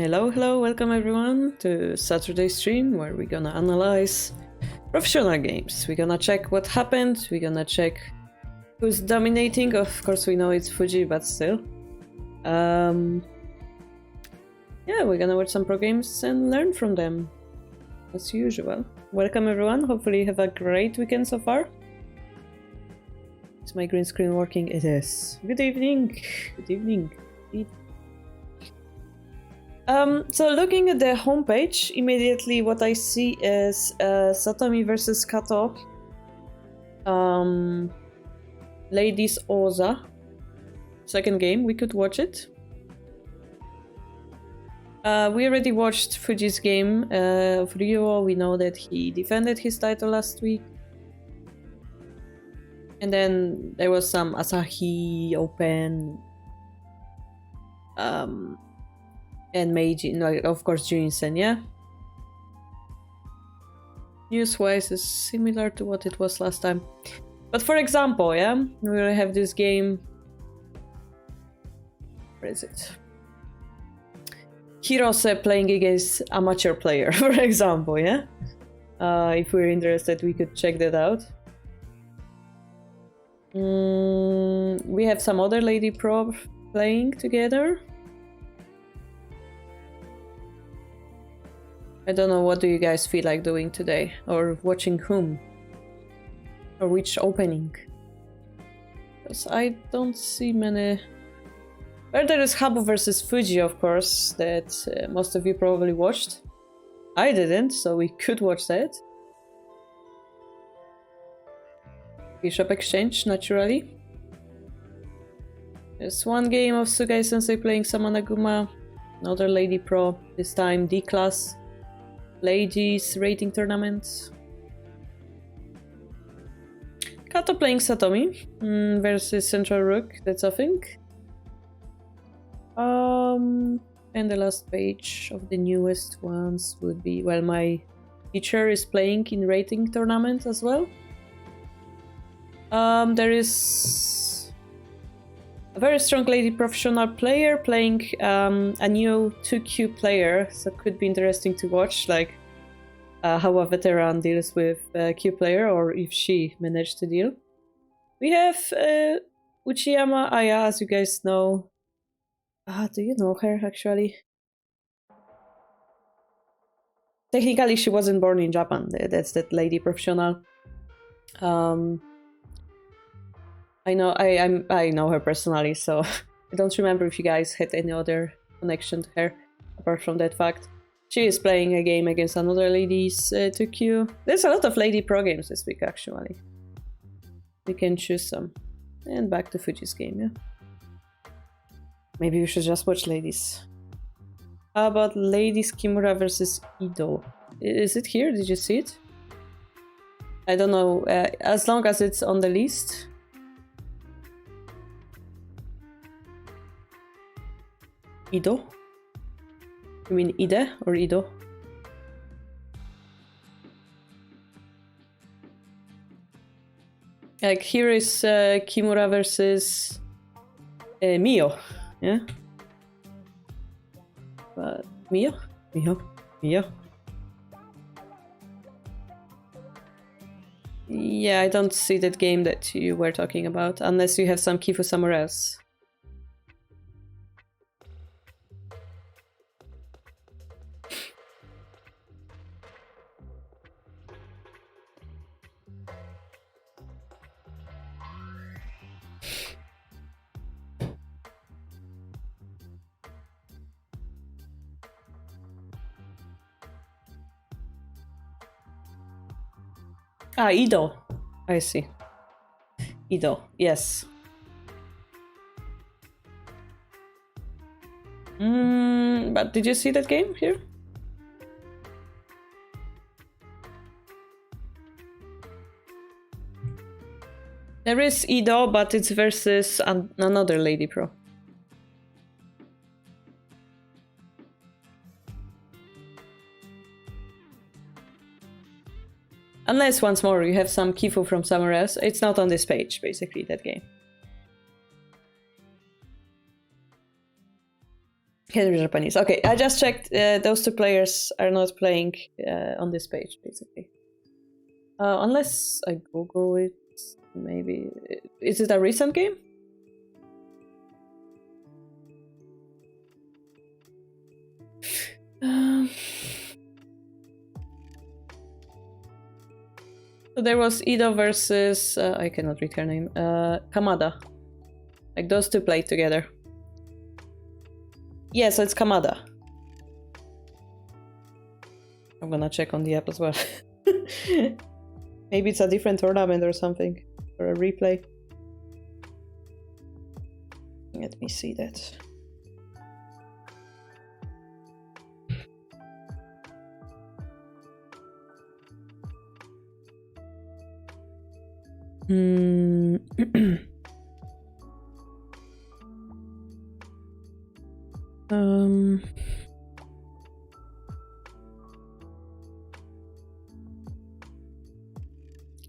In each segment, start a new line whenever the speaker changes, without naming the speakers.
Hello, welcome everyone to Saturday stream where we're gonna analyze professional games. We're gonna check what happened, we're gonna check who's dominating. Of course we know it's Fuji, but still. Yeah, we're gonna watch some pro games and learn from them, as usual. Welcome everyone, hopefully you have a great weekend so far. Is my green screen working? It is. Good evening. Good evening. So looking at the homepage, immediately what I see is Satomi versus Kato. Ladies Oza. Second game, we could watch it. We already watched Fuji's game of Ryo. We know that he defended his title last week. And then there was some Asahi Open. And Meiji, like, of course, Junsen, yeah? News-wise is similar to what it was last time. But for example, yeah, we will have this game. Where is it? Hirose playing against amateur player, for example, yeah? If we're interested, we could check that out. We have some other lady pro playing together. I don't know, what do you guys feel like doing today? Or watching whom? Or which opening? Because I don't see many... Well, there is Habu versus Fuji, of course, that most of you probably watched. I didn't, so we could watch that. Bishop exchange, naturally. There's one game of Sugai Sensei playing Samanaguma. Another lady pro, this time D-class. Ladies rating tournament. Kato playing Satomi versus Central Rook, that's a thing. And the last page of the newest ones would be, well, my teacher is playing in rating tournament as well. There is a very strong lady professional player playing a new 2Q player, so it could be interesting to watch, like how a veteran deals with Q player, or if she managed to deal. We have Uchiyama Aya, as you guys know. Do you know her actually? Technically, she wasn't born in Japan. That's that lady professional. I know her personally, so I don't remember if you guys had any other connection to her apart from that fact. She is playing a game against another lady's 2Q. There's a lot of lady pro games this week, actually. We can choose some. And back to Fuji's game, yeah? Maybe we should just watch ladies. How about ladies Kimura versus Ido? Is it here? Did you see it? I don't know. As long as it's on the list. Ido? You mean Ide or Ido? Like here is Kimura versus Mio, yeah? But Mio? Yeah, I don't see that game that you were talking about, unless you have some Kifu somewhere else. Ah, Ido. I see. Ido, yes. But did you see that game here? There is Ido, but it's versus another lady pro. Unless, once more, you have some Kifu from somewhere else. It's not on this page, basically, that game. can read Japanese. Okay, I just checked. Those two players are not playing on this page, basically. Unless I Google it, maybe. Is it a recent game? So there was Ido versus I cannot read her name. Kamada. Like those two played together. Yeah, so it's Kamada. I'm gonna check on the app as well. Maybe it's a different tournament or something, or a replay. Let me see that.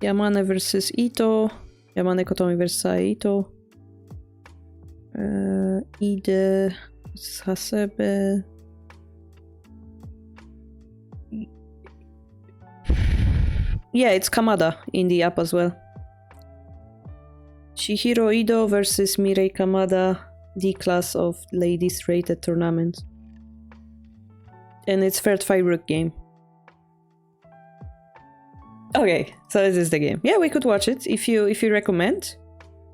Yamane versus Ito. Yamane Kotomi versus Ito. Ide versus Hasebe. Yeah, it's Kamada in the app as well. Chihiro Ido versus Mirei Kamada, D-class of ladies rated tournament. And it's third 5-rook game. Okay, so this is the game. Yeah, we could watch it if you recommend.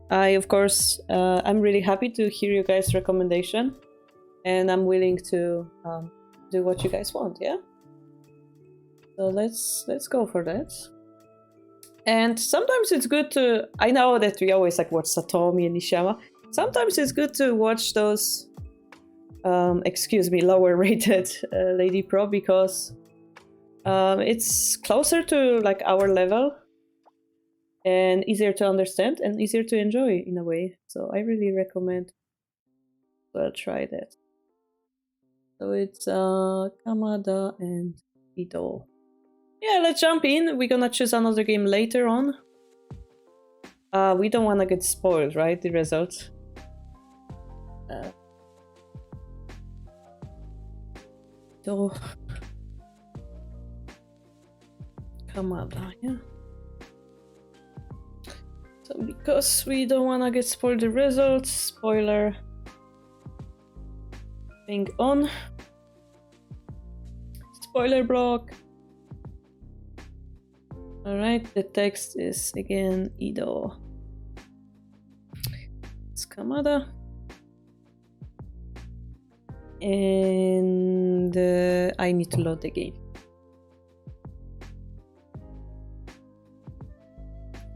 I, of course, I'm really happy to hear you guys' recommendation. And I'm willing to do what you guys want, yeah? So let's go for that. And sometimes it's good to... I know that we always like watch Satomi and Nishiyama. Sometimes it's good to watch those, lower rated Lady Pro, because it's closer to like our level and easier to understand and easier to enjoy in a way. So I really recommend try that. So it's Kamada and Ito. Yeah, let's jump in. We're gonna choose another game later on. We don't want to get spoiled, right? The results. So, Kamada, yeah. So because we don't want to get spoiled the results, spoiler thing on. Spoiler block. Alright, the text is again Ido. It's Kamada. And I need to load the game.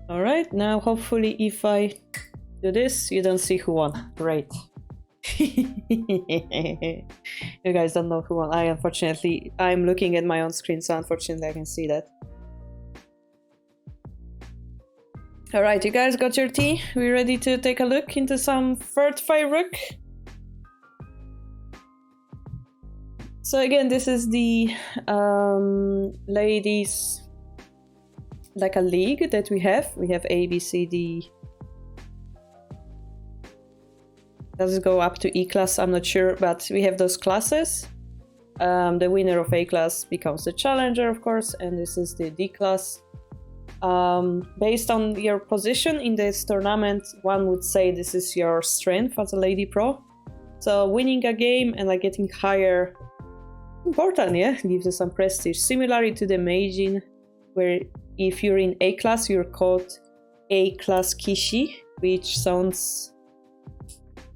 Alright, now hopefully if I do this, you don't see who won. Great. You guys don't know who won. I'm looking at my own screen, so unfortunately I can see that. Alright, you guys got your tea? We ready to take a look into some third 5-rook? So again, this is the ladies, like a league that we have. We have A, B, C, D. Does it go up to E class? I'm not sure, but we have those classes. The winner of A class becomes the challenger, of course, and this is the D class. Based on your position in this tournament, one would say this is your strength as a Lady Pro. So winning a game and like getting higher, important, yeah, gives you some prestige. Similarly to the Meijin, where if you're in A class, you're called A class Kishi, which sounds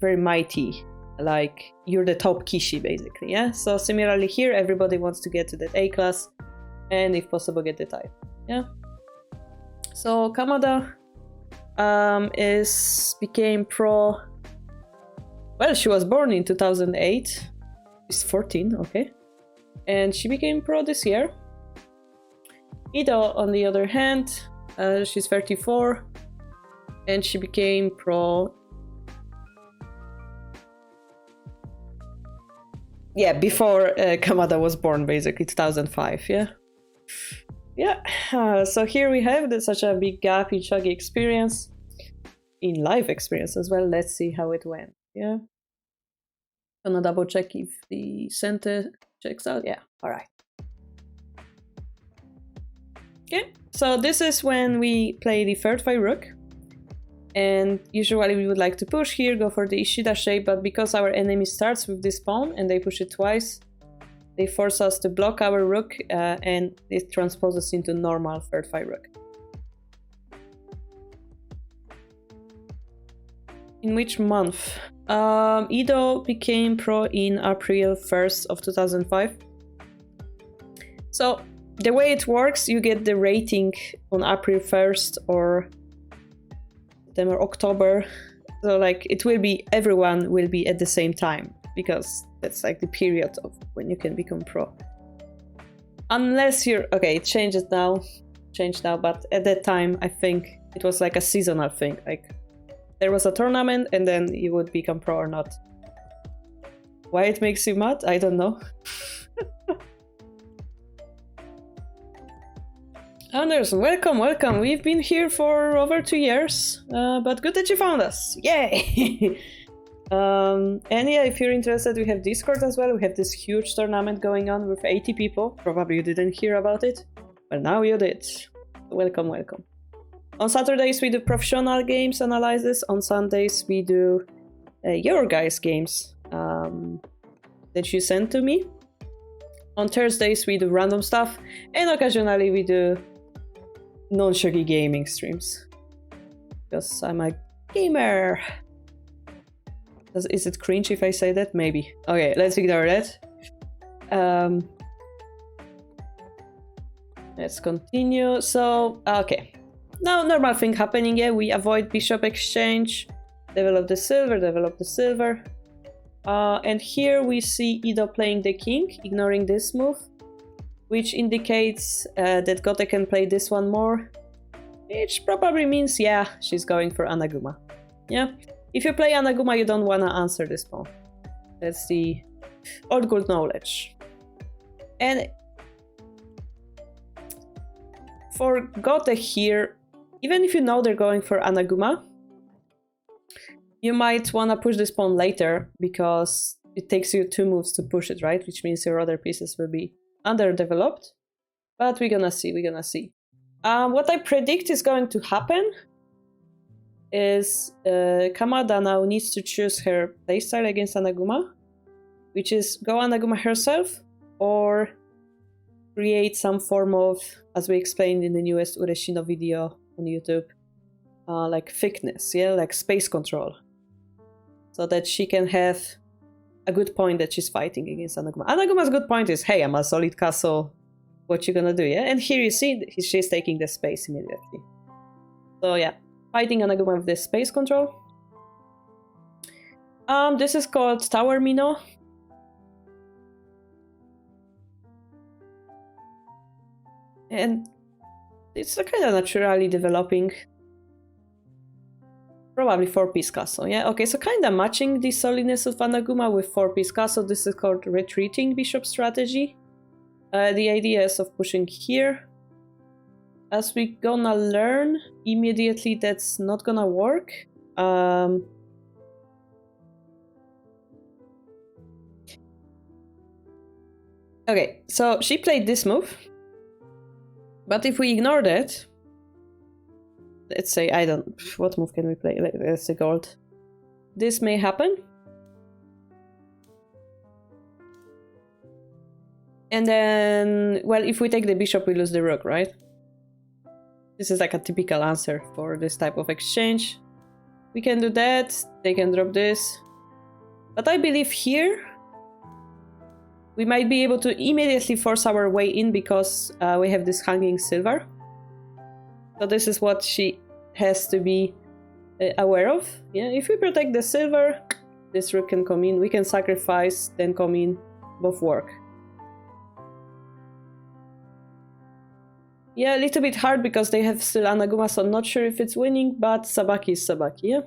very mighty, like you're the top Kishi basically, yeah. So similarly here, everybody wants to get to that A class, and if possible, get the title, yeah. So Kamada became pro. Well, she was born in 2008. She's 14, okay, and she became pro this year. Ito, on the other hand, she's 34, and she became pro. Yeah, before Kamada was born, basically 2005. Yeah. Yeah, so here we have such a big gap in Shogi experience, in live experience as well. Let's see how it went. Yeah. Gonna double check if the center checks out. Yeah, all right. Okay, so this is when we play the third file rook. And usually we would like to push here, go for the Ishida shape, but because our enemy starts with this pawn and they push it twice, they force us to block our rook and it transposes into normal third file rook. In which month? Ido became pro in April 1st of 2005. So the way it works, you get the rating on April 1st or September, October. So like it will be, everyone will be at the same time because that's like the period of when you can become pro. Unless you're, okay, it changed now, but at that time I think it was like a seasonal thing. Like there was a tournament and then you would become pro or not. Why it makes you mad? I don't know. Anderson, welcome, welcome. We've been here for over 2 years, but good that you found us. Yay! And yeah, if you're interested, we have Discord as well. We have this huge tournament going on with 80 people. Probably you didn't hear about it, but now you did. Welcome, welcome. On Saturdays, we do professional games analysis. On Sundays, we do your guys' games that you send to me. On Thursdays, we do random stuff. And occasionally, we do non-shogi gaming streams. Because I'm a gamer. Is it cringe if I say that? Maybe. Okay, let's ignore that. Let's continue. So, okay. Now, normal thing happening, yeah, we avoid bishop exchange, develop the silver. And here we see Ido playing the king, ignoring this move, which indicates that Gote can play this one more, which probably means, yeah, she's going for Anaguma. Yeah, if you play Anaguma, you don't want to answer this pawn. That's the old good knowledge. And for Gote here, even if you know they're going for Anaguma, you might want to push this pawn later because it takes you 2 moves to push it, right? Which means your other pieces will be underdeveloped. But we're gonna see, what I predict is going to happen is Kamada now needs to choose her playstyle against Anaguma, which is go Anaguma herself or create some form of, as we explained in the newest Ureshino video on YouTube, like thickness, yeah, like space control, so that she can have a good point that she's fighting against Anaguma. Anaguma's good point is, hey, I'm a solid castle, what you gonna do, yeah? And here you see she's taking the space immediately. So yeah, fighting Anaguma with this space control. This is called Tower Mino. And it's kind of naturally developing. Probably 4-piece castle, yeah? Okay, so kind of matching the solidness of Anaguma with 4-piece castle. This is called retreating bishop strategy. The idea is of pushing here. As we gonna learn, immediately that's not gonna work. Okay, so she played this move. But if we ignore that, let's say, I don't, what move can we play? Let's say gold. This may happen. And then, well, if we take the bishop, we lose the rook, right? This is like a typical answer for this type of exchange. We can do that, they can drop this. But I believe here, we might be able to immediately force our way in because we have this hanging silver. So this is what she has to be aware of. Yeah, if we protect the silver, this rook can come in. We can sacrifice, then come in, both work. Yeah, a little bit hard because they have still Anaguma, so I'm not sure if it's winning, but Sabaki is Sabaki,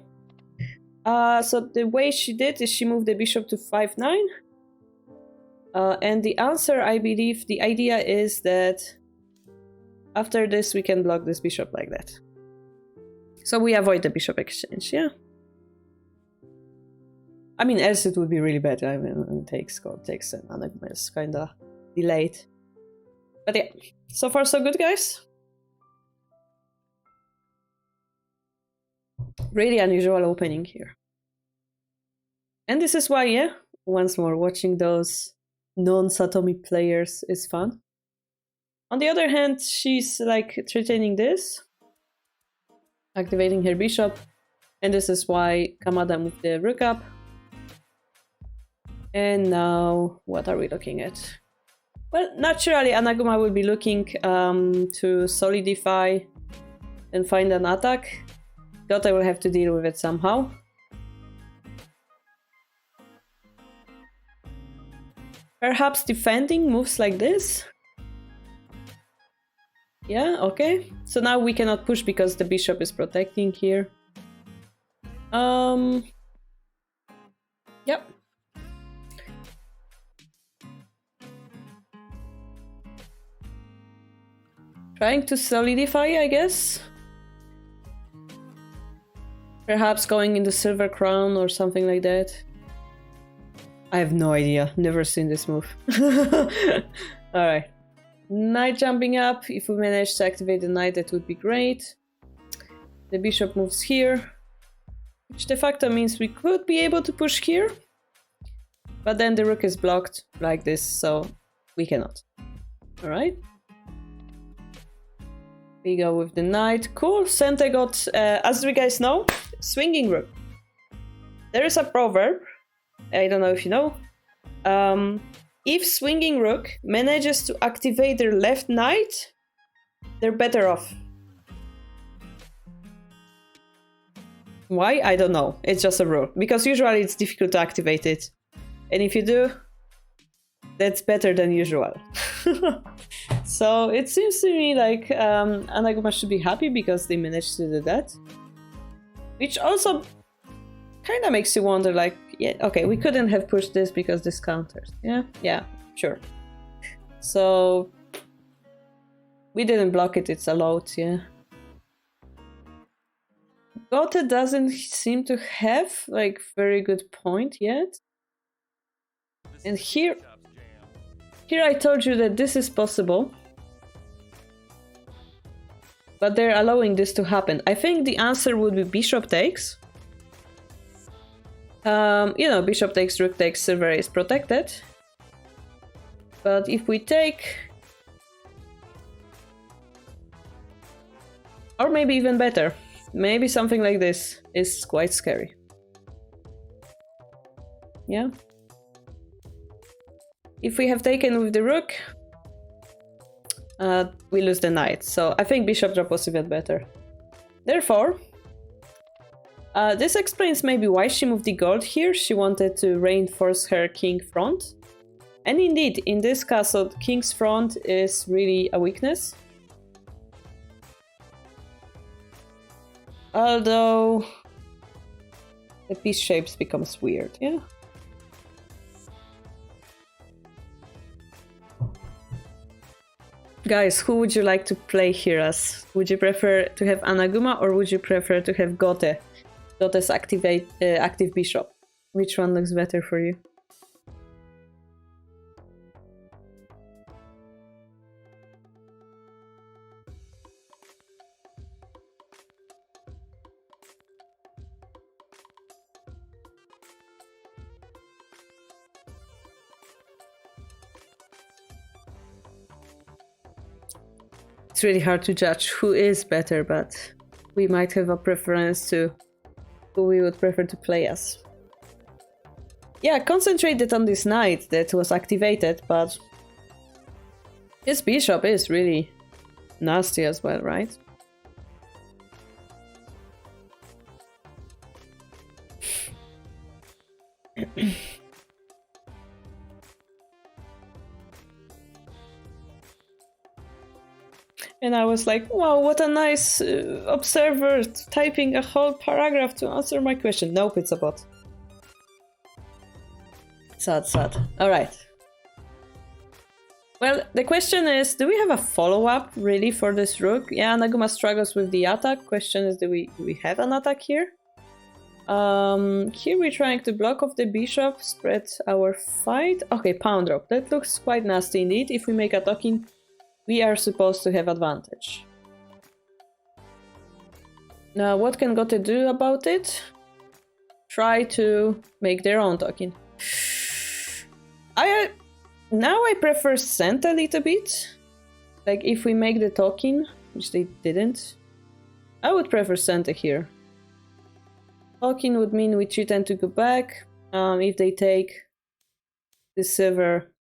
yeah? So the way she did is she moved the bishop to 5-9. And the answer, I believe, the idea is that after this we can block this bishop like that. So we avoid the bishop exchange, yeah? I mean, else it would be really bad. I mean, takes and Anaguma is kinda delayed. But yeah, so far so good, guys. Really unusual opening here. And this is why, yeah, once more, watching those non-Satomi players is fun. On the other hand, she's like threatening this, activating her bishop, and this is why Kamada moved the rook up. And now, what are we looking at? Well, naturally, Anaguma will be looking to solidify and find an attack. Gote will have to deal with it somehow. Perhaps defending moves like this? Yeah, okay. So now we cannot push because the bishop is protecting here. Yep. Trying to solidify, I guess. Perhaps going in the silver crown or something like that. I have no idea. Never seen this move. Alright. Knight jumping up. If we manage to activate the knight, that would be great. The bishop moves here. Which de facto means we could be able to push here. But then the rook is blocked like this, so we cannot. Alright. We go with the knight. Cool. Sente got, as you guys know, swinging rook. There is a proverb. I don't know if you know. If swinging rook manages to activate their left knight, they're better off. Why? I don't know. It's just a rule. Because usually it's difficult to activate it. And if you do, that's better than usual. So it seems to me like Anaguma should be happy because they managed to do that. Which also kind of makes you wonder, like, yeah, okay, we couldn't have pushed this because this counters. Yeah, sure. So we didn't block it, it's allowed, yeah. Gote doesn't seem to have like very good point yet. And here I told you that this is possible. But they're allowing this to happen. I think the answer would be bishop takes. You know, bishop takes, rook takes, silver is protected. But if we take... Or maybe even better. Maybe something like this is quite scary. Yeah. If we have taken with the rook, we lose the knight. So I think bishop drop was even better. Therefore, this explains maybe why she moved the gold here. She wanted to reinforce her king front. And indeed, in this castle, king's front is really a weakness. Although the piece shapes becomes weird, yeah. Guys, who would you like to play here as? Would you prefer to have Anaguma or would you prefer to have Gote? Gote's active bishop. Which one looks better for you? It's really hard to judge who is better, but we might have a preference to who we would prefer to play as. Yeah, concentrated on this knight that was activated, but his bishop is really nasty as well, right? And I was like, wow, what a nice observer typing a whole paragraph to answer my question. Nope, it's a bot. Sad, sad. Alright. Well, the question is, do we have a follow-up really for this rook? Yeah, Naguma struggles with the attack. Question is, do we have an attack here? Here we're trying to block off the bishop, spread our fight. Okay, pawn drop. That looks quite nasty indeed. If we make a token, we are supposed to have advantage. Now, what can Gote do about it? Try to make their own token. Now I prefer send a little bit. Like, if we make the token, which they didn't, I would prefer center here. Token would mean we tend to go back. If they take the silver,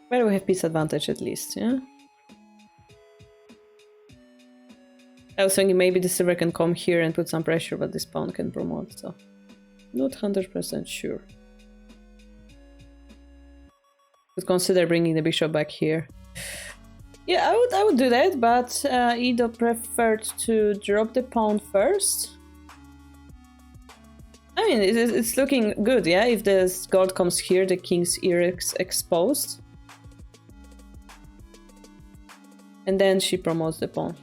well, we have piece advantage at least, yeah? I was thinking maybe the silver can come here and put some pressure, but this pawn can promote, so not 100% sure. Could consider bringing the bishop back here. Yeah, I would do that, but Ido preferred to drop the pawn first. I mean, it's looking good, yeah? If the gold comes here, the king's ear is exposed. And then she promotes the pawn.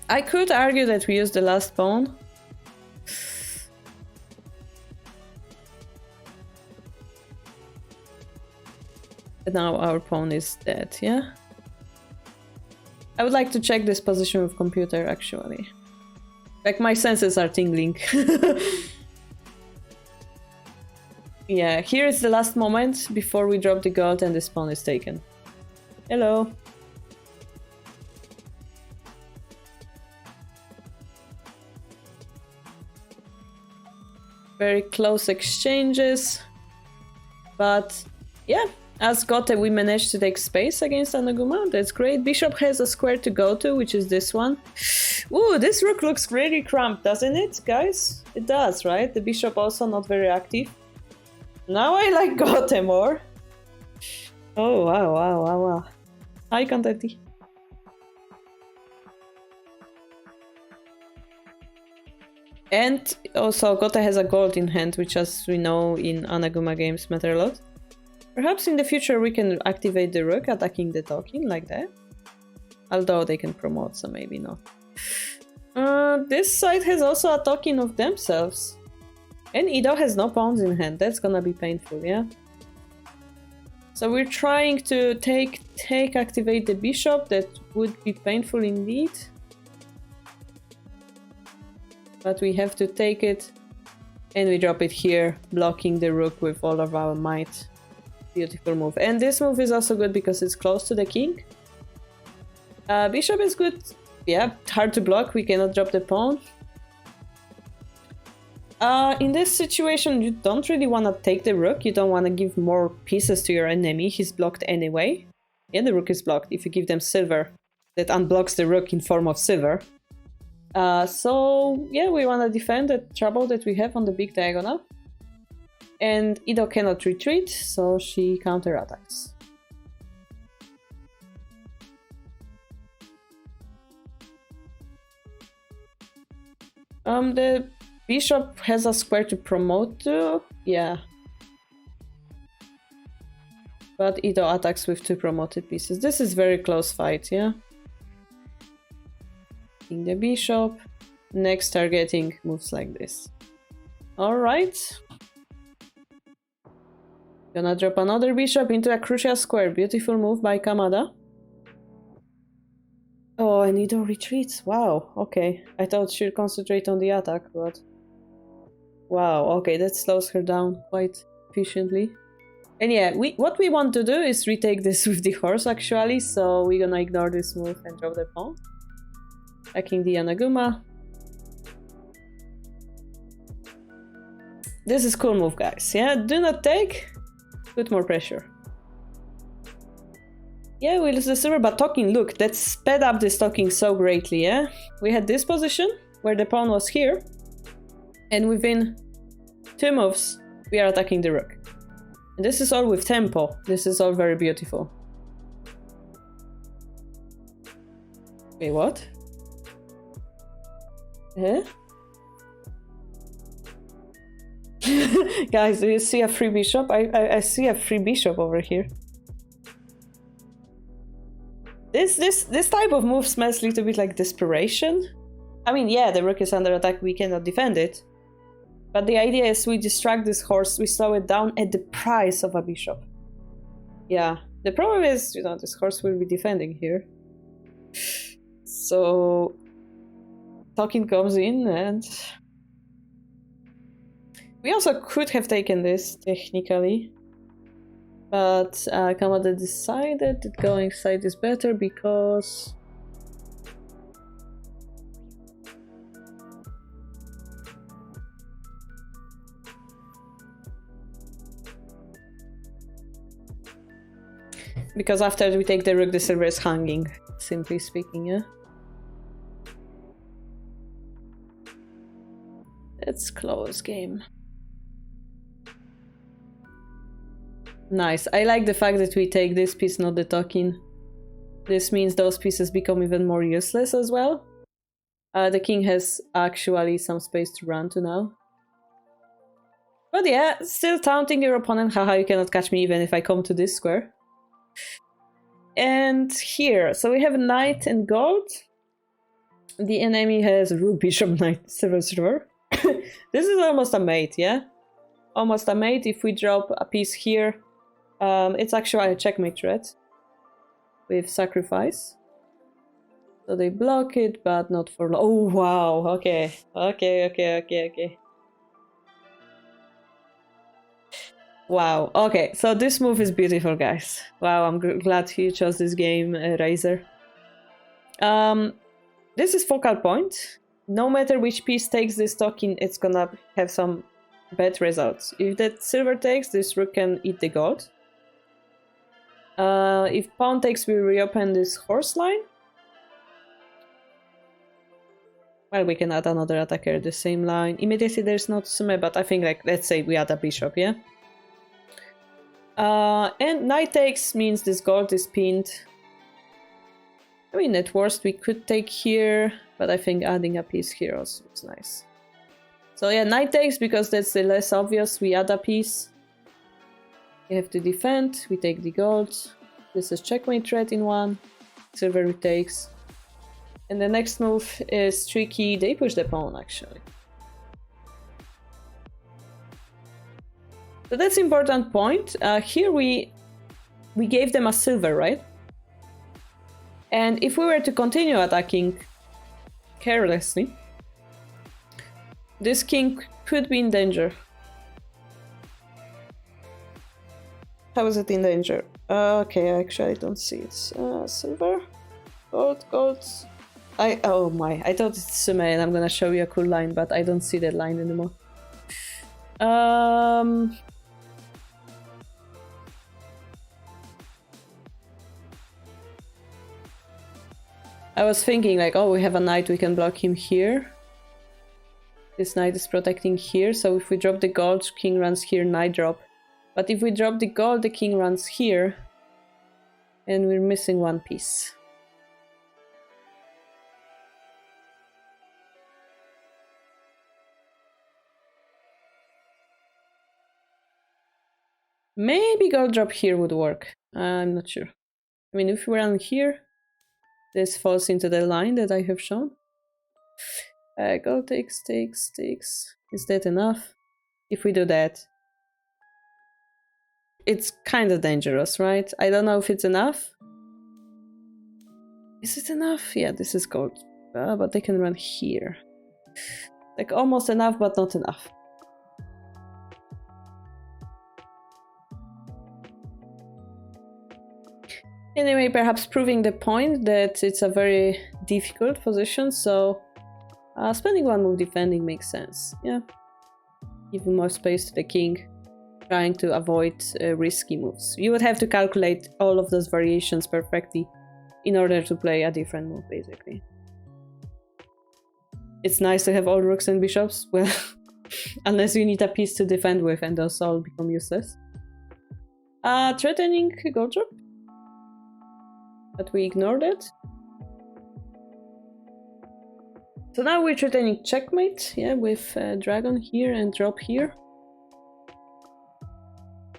I could argue that we use the last pawn. But now our pawn is dead, yeah? I would like to check this position with computer, actually. Like, my senses are tingling. Yeah, here is the last moment before we drop the gold and this pawn is taken. Hello. Very close exchanges. But, yeah. As Gote, we managed to take space against Anaguma. That's great. Bishop has a square to go to, which is this one. Ooh, this rook looks really cramped, doesn't it, guys? It does, right? The bishop also not very active. Now I like Gote more. Oh, wow. Hi, Contenti. And also, Gote has a gold in hand, which, as we know in Anaguma games, matter a lot. Perhaps in the future we can activate the rook attacking the token like that. Although they can promote, so maybe not. This side has also a token of themselves. And Ido has no pawns in hand. That's gonna be painful, yeah? So we're trying to activate the bishop. That would be painful indeed. But we have to take it. And we drop it here, blocking the rook with all of our might. Beautiful move. And this move is also good because it's close to the king. Bishop is good. Yeah, hard to block. We cannot drop the pawn. In this situation, you don't really want to take the rook. You don't want to give more pieces to your enemy. He's blocked anyway. Yeah, the rook is blocked. If you give them silver, that unblocks the rook in form of silver. So, yeah, we want to defend the trouble that we have on the big diagonal. And Ido cannot retreat, so she counterattacks. The bishop has a square to promote to, yeah. But Ido attacks with 2 promoted pieces. This is very close fight, yeah? King the bishop. Next targeting moves like this. Alright. Gonna drop another bishop into a crucial square. Beautiful move by Kamada. Oh, and Ido retreats. Wow, okay. I thought she'd concentrate on the attack, but... Wow, okay, that slows her down quite efficiently. And yeah, what we want to do is retake this with the horse, actually, so we're gonna ignore this move and drop the pawn. Attacking the Anaguma. This is cool move, guys, yeah? Do not take... Put more pressure. Yeah, we lose the silver, but talking, look, that sped up this talking so greatly, yeah? We had this position, where the pawn was here, and within 2 moves, we are attacking the rook. And this is all with tempo. This is all very beautiful. Wait, what? Huh? Guys, do you see a free bishop? I see a free bishop over here. This type of move smells a little bit like desperation. I mean, yeah, the rook is under attack, we cannot defend it. But the idea is we distract this horse, we slow it down at the price of a bishop. Yeah, the problem is, you know, this horse will be defending here. So Talking comes in, and we also could have taken this technically, but Kamada decided that going side is better because after we take the rook, the silver is hanging, simply speaking, yeah? It's close game. Nice. I like the fact that we take this piece, not the talking. This means those pieces become even more useless as well. The king has actually some space to run to now. But yeah, still taunting your opponent. Haha, you cannot catch me even if I come to this square. And here, so we have a knight and gold. The enemy has rook, bishop, knight, silver, silver. This is almost a mate, yeah? Almost a mate. If we drop a piece here, it's actually a checkmate threat with sacrifice. So they block it, but not for long. Oh, wow. Okay. Okay. Wow. Okay, so this move is beautiful, guys. Wow, I'm glad you chose this game, Razor. This is focal point. No matter which piece takes this token, it's gonna have some bad results. If that silver takes, this rook can eat the gold. If pawn takes, we reopen this horse line. Well, we can add another attacker the same line. Immediately there's not Sume, but I think, like, let's say we add a bishop, yeah? And knight takes means this gold is pinned. I mean, at worst we could take here, but I think adding a piece here also is nice. So yeah, knight takes because that's the less obvious. We add a piece. We have to defend. We take the gold. This is checkmate threat in one. Silver retakes. And the next move is tricky. They push the pawn, actually. So that's an important point. Here we gave them a silver, right? And if we were to continue attacking carelessly, this king could be in danger. How is it in danger? Okay, actually I don't see it. Silver? Gold? Oh my, I thought it's Sume and I'm gonna show you a cool line, but I don't see that line anymore. I was thinking like, oh, we have a knight, we can block him here. This knight is protecting here, so if we drop the gold, king runs here, knight drop. But if we drop the gold, the king runs here. And we're missing one piece. Maybe gold drop here would work. I'm not sure. I mean, if we run here, this falls into the line that I have shown. Gold takes. Is that enough? If we do that, it's kind of dangerous, right? I don't know if it's enough. Is it enough? Yeah, this is gold. But they can run here. Like almost enough, but not enough. Anyway, perhaps proving the point that it's a very difficult position, so spending one move defending makes sense, yeah. Giving more space to the king, trying to avoid risky moves. You would have to calculate all of those variations perfectly in order to play a different move, basically. It's nice to have all rooks and bishops, well, unless you need a piece to defend with and those all become useless. Threatening gold drop? But we ignored it. So now we're threatening checkmate, yeah, with dragon here and drop here.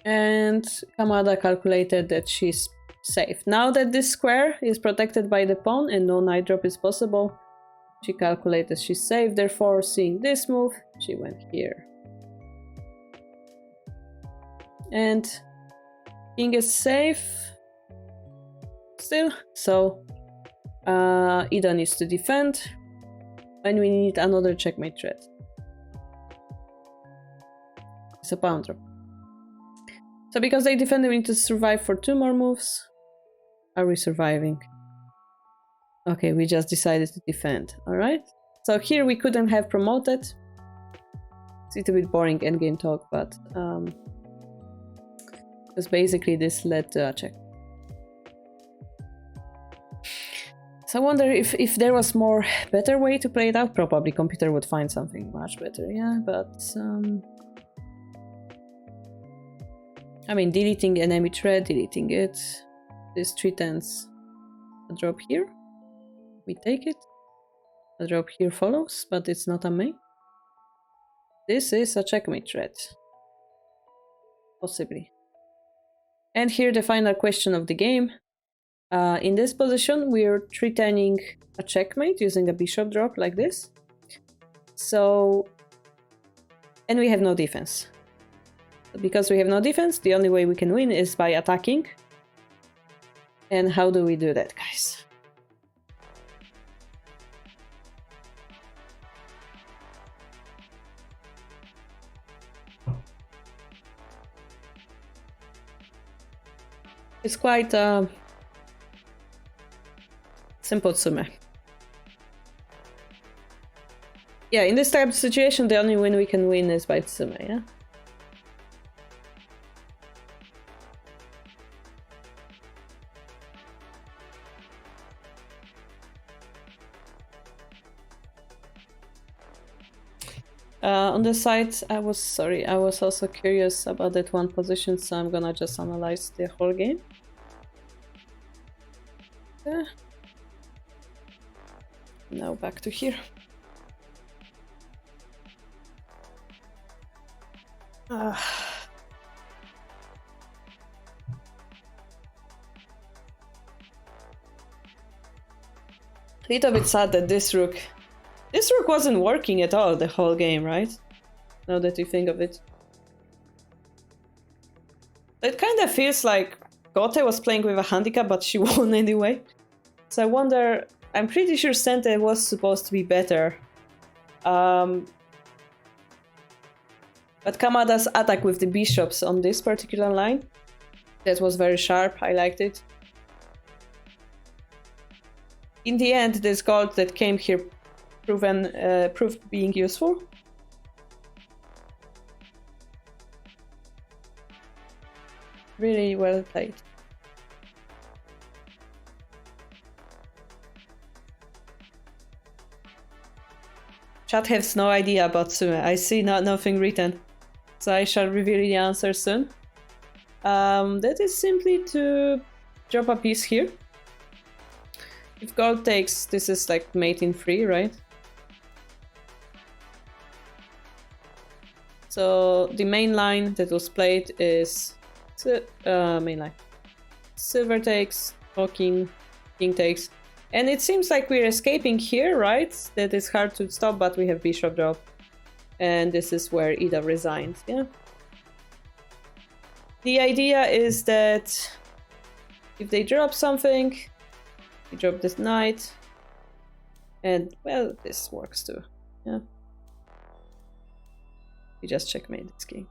And Kamada calculated that she's safe. Now that this square is protected by the pawn and no knight drop is possible, she calculated she's safe, therefore seeing this move, she went here. And king is safe still, so Ida needs to defend, and we need another checkmate threat. It's a pawn drop. So because they defended, we need to survive for 2 more moves. Are we surviving? Okay, we just decided to defend. Alright. So here we couldn't have promoted. It's a little bit boring endgame talk, but because basically this led to a check. So I wonder if there was more better way to play it out. Probably computer would find something much better, yeah, but I mean, deleting enemy thread, deleting it. This 3/10, a drop here. We take it. A drop here follows, but it's not a main. This is a checkmate thread. Possibly. And here the final question of the game. In this position, we're 3-10ing a checkmate using a bishop drop like this. So, and we have no defense. Because we have no defense, the only way we can win is by attacking. And how do we do that, guys? It's quite simple tsume. Yeah, in this type of situation, the only win we can win is by tsume, yeah? On the side, I was also curious about that one position, so I'm gonna just analyze the whole game. Now back to here. A little bit sad that this rook wasn't working at all the whole game, right? Now that you think of it. It kind of feels like Gote was playing with a handicap, but she won anyway. So I wonder, I'm pretty sure Sente was supposed to be better. But Kamada's attack with the bishops on this particular line, that was very sharp, I liked it. In the end, this gold that came here proved being useful. Really well played. Chat has no idea about Tsume. I see nothing written, so I shall reveal the answer soon. That is simply to drop a piece here. If gold takes, this is like mate in 3, right? So the main line that was played is main line. Silver takes, king takes. And it seems like we're escaping here, right? That is hard to stop, but we have bishop drop. And this is where Ida resigned, yeah? The idea is that if they drop something, we drop this knight. And, well, this works too, yeah? We just checkmate this king.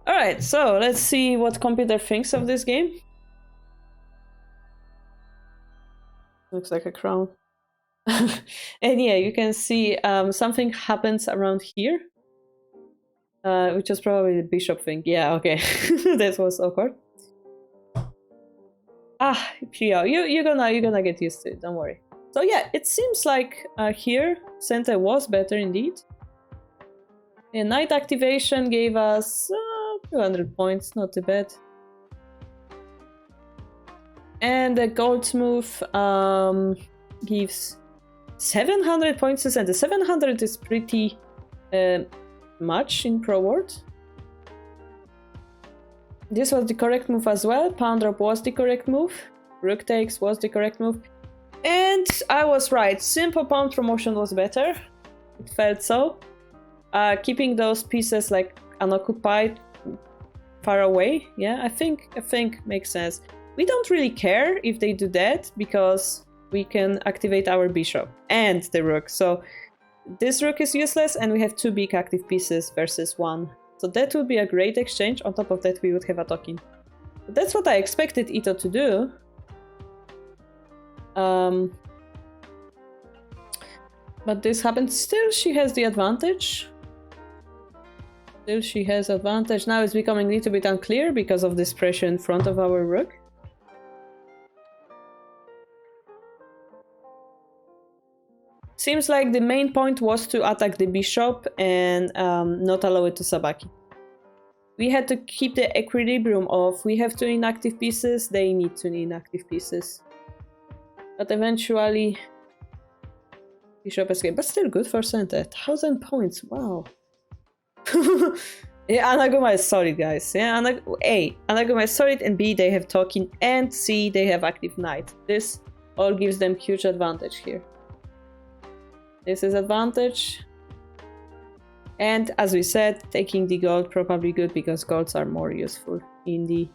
Alright, so let's see what computer thinks of this game. Looks like a crown. And yeah, you can see something happens around here. Which is probably the bishop thing. Yeah, okay. That was awkward. Ah, Prio, you're gonna get used to it, don't worry. So yeah, it seems like here Sente was better indeed. And knight activation gave us 200 points, not too bad. And the gold move gives 700 points to Sente. 700 is pretty much in Pro World. This was the correct move as well. Pawn drop was the correct move. Rook takes was the correct move. And I was right. Simple pawn promotion was better. It felt so. Keeping those pieces like unoccupied, far away. Yeah, I think makes sense. We don't really care if they do that because we can activate our bishop and the rook. So this rook is useless and we have 2 big active pieces versus 1. So that would be a great exchange. On top of that, we would have a token. That's what I expected Ito to do. But this happened. Still, she has the advantage. Still, she has advantage. Now it's becoming a little bit unclear because of this pressure in front of our rook. Seems like the main point was to attack the bishop and not allow it to sabaki. We had to keep the equilibrium of we have 2 inactive pieces, they need 2 inactive pieces. But eventually, bishop escape. But still good for center. 1000 points, wow. Yeah, Anaguma is solid, guys. Yeah, A, Anaguma is solid, and B, they have token, and C, they have active knight. This all gives them huge advantage here. This is advantage. And as we said, taking the gold probably good because golds are more useful in the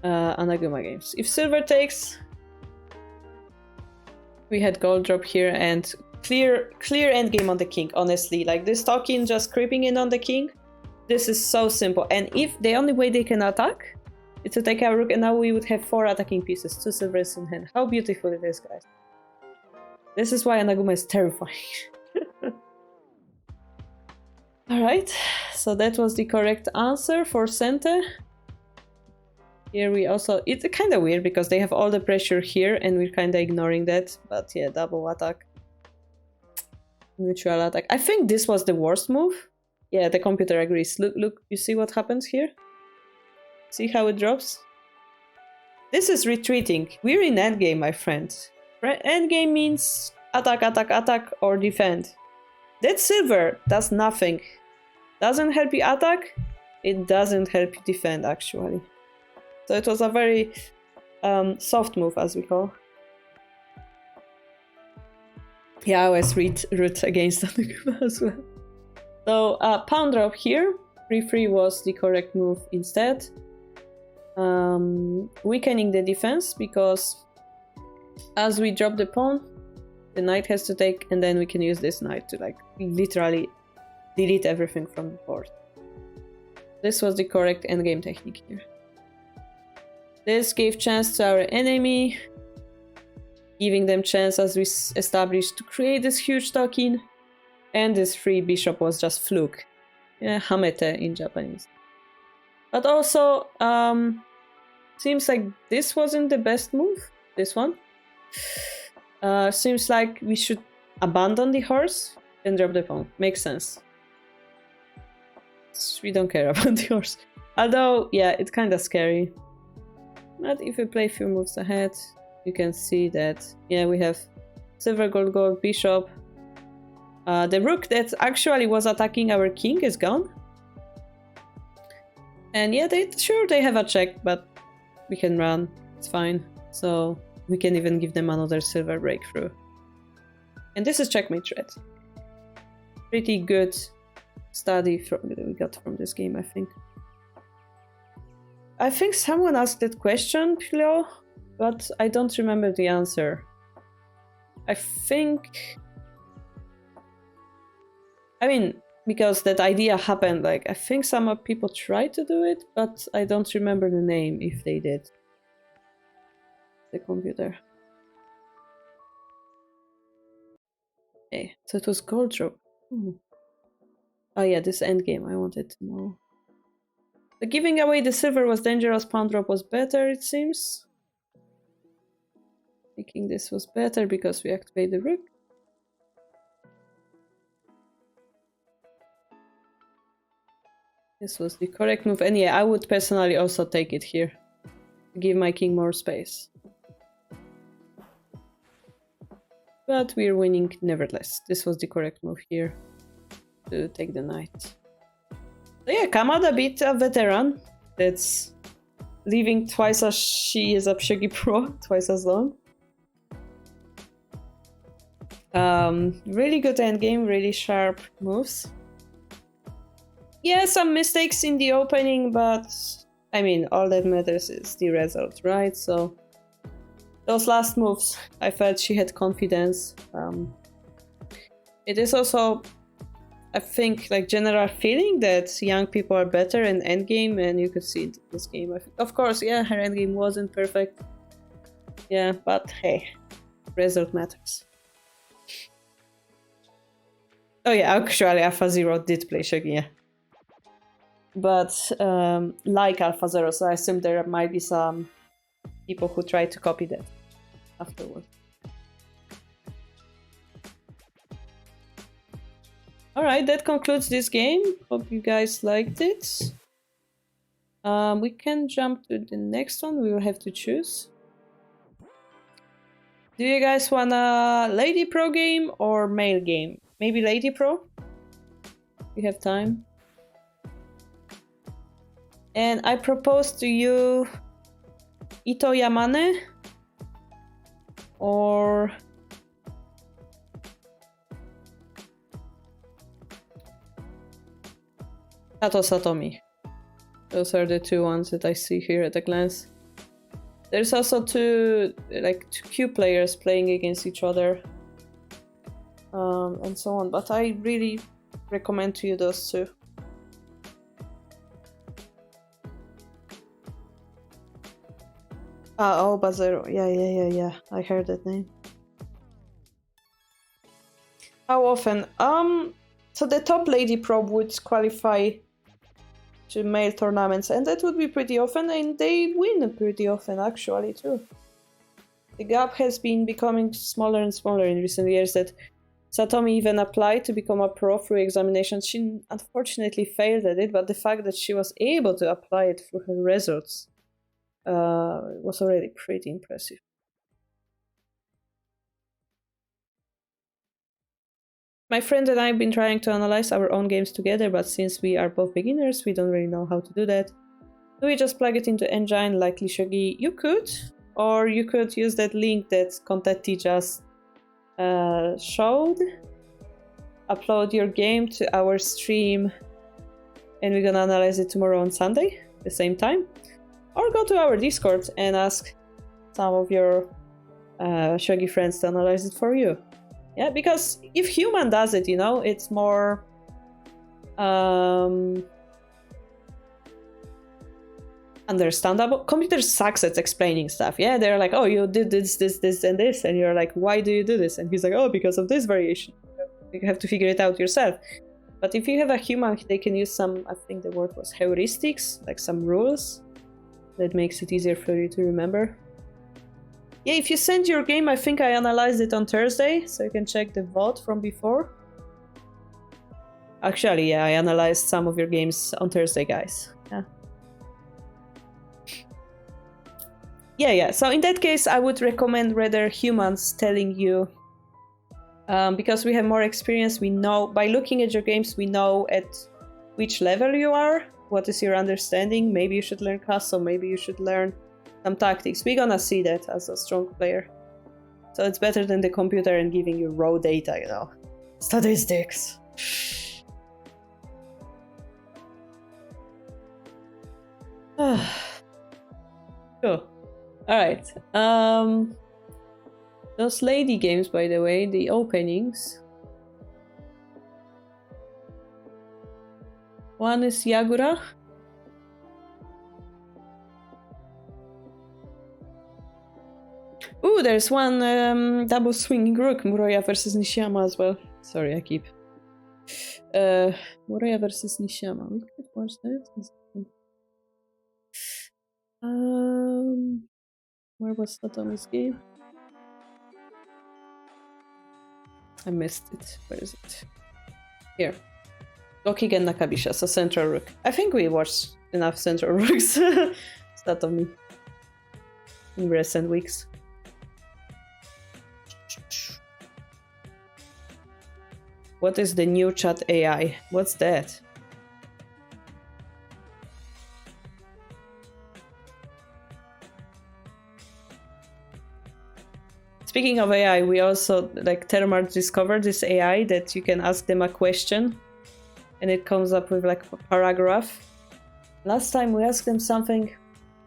Anaguma games. If silver takes, we had gold drop here and clear endgame on the king, honestly. Like this token just creeping in on the king. This is so simple. And if the only way they can attack is to take our rook, and now we would have 4 attacking pieces, 2 silvers in hand. How beautiful it is, guys. This is why Anaguma is terrifying. Alright, so that was the correct answer for center. Here we also... It's kind of weird because they have all the pressure here and we're kind of ignoring that. But yeah, double attack. Mutual attack. I think this was the worst move. Yeah, the computer agrees. Look, you see what happens here? See how it drops? This is retreating. We're in endgame, my friend. Endgame means attack, attack, attack, or defend. That silver does nothing. Doesn't help you attack, it doesn't help you defend, actually. So it was a very soft move, as we call. Yeah, I always root against Anaguma as well. So pawn drop here. 3-3 was the correct move instead. Weakening the defense because as we drop the pawn, the knight has to take, and then we can use this knight to like literally delete everything from the board. This was the correct endgame technique here. This gave chance to our enemy, giving them chance as we established to create this huge token, and this free bishop was just fluke. Yeah, hamete in Japanese. But also, seems like this wasn't the best move, this one. Seems like we should abandon the horse and drop the pawn. Makes sense. We don't care about the horse. Although, yeah, it's kind of scary. But if we play a few moves ahead, you can see that, yeah, we have silver, gold, gold, bishop. The rook that actually was attacking our king is gone. And yeah, they have a check, but we can run. It's fine. So we can even give them another silver breakthrough. And this is checkmate threat. Pretty good study we got from this game, I think. I think someone asked that question, Pilo, but I don't remember the answer. I mean, because that idea happened, like, I think some people tried to do it, but I don't remember the name if they did. The computer. Okay, so it was gold drop. Oh yeah, this endgame, I wanted to know. The giving away the silver was dangerous, pawn drop was better, it seems. Thinking this was better because we activate the rook. This was the correct move, and yeah, I would personally also take it here. Give my king more space. But we're winning nevertheless. This was the correct move here. To take the knight. So yeah, come out a bit a veteran. That's living twice as she is up Shogi Pro, twice as long. Really good endgame, really sharp moves. Yeah, some mistakes in the opening, but I mean, all that matters is the result, right? So those last moves, I felt she had confidence. It is also, I think, like general feeling that young people are better in endgame, and you could see it in this game. Of course, yeah, her endgame wasn't perfect. Yeah, but hey, result matters. Oh yeah, actually Alpha Zero did play Shogi, yeah. But like Alpha Zero, so I assume there might be some people who try to copy that afterwards. Alright, that concludes this game. Hope you guys liked it. We can jump to the next one. We will have to choose. Do you guys want a Lady Pro game or male game? Maybe Lady Pro? We have time. And I propose to you Ito Yamane or Sato Satomi. Those are the two ones that I see here at a glance. There's also two Q players playing against each other. And so on, but I really recommend to you those two. Oh, Bazero. Yeah. I heard that name. How often? So the top Lady Pro would qualify to male tournaments, and that would be pretty often, and they win pretty often, actually, too. The gap has been becoming smaller and smaller in recent years. That Satomi even applied to become a pro through examinations. She unfortunately failed at it, but the fact that she was able to apply it through her results was already pretty impressive. My friend and I have been trying to analyze our own games together, but since we are both beginners, we don't really know how to do that. Do we just plug it into engine like Shogi? You could, or you could use that link that Contetti just showed. Upload your game to our stream, and we're gonna analyze it tomorrow on Sunday, the same time. Or go to our Discord and ask some of your Shogi friends to analyze it for you. Yeah, because if human does it, you know, it's more understandable. Computer sucks at explaining stuff. Yeah, they're like, oh, you did this, and this, and you're like, why do you do this? And he's like, oh, because of this variation. You have to figure it out yourself. But if you have a human, they can use some, I think the word was heuristics, like some rules that makes it easier for you to remember. Yeah, if you send your game, I think I analyzed it on Thursday, so you can check the VOD from before. Actually, yeah, I analyzed some of your games on Thursday, guys. Yeah. So in that case, I would recommend rather humans telling you, because we have more experience. We know, by looking at your games, we know at which level you are, what is your understanding. Maybe you should learn custom, maybe you should learn some tactics. We're gonna see that as a strong player. So it's better than the computer and giving you raw data, you know. Statistics. Cool. Alright. Those lady games, by the way, the openings. One is Yagura. Ooh, there's one double swinging rook, Muroya versus Nishiyama as well. Sorry, I keep. Muroya versus Nishiyama. We could watch that. Where was Satomi's game? I missed it. Where is it? Here. Gokigen Nakabisha, so Central Rook. I think we watched enough Central Rooks. Satomi. In recent weeks. What is the new chat AI? What's that? Speaking of AI, we also, like, Termart discovered this AI that you can ask them a question and it comes up with like a paragraph. Last time we asked them something,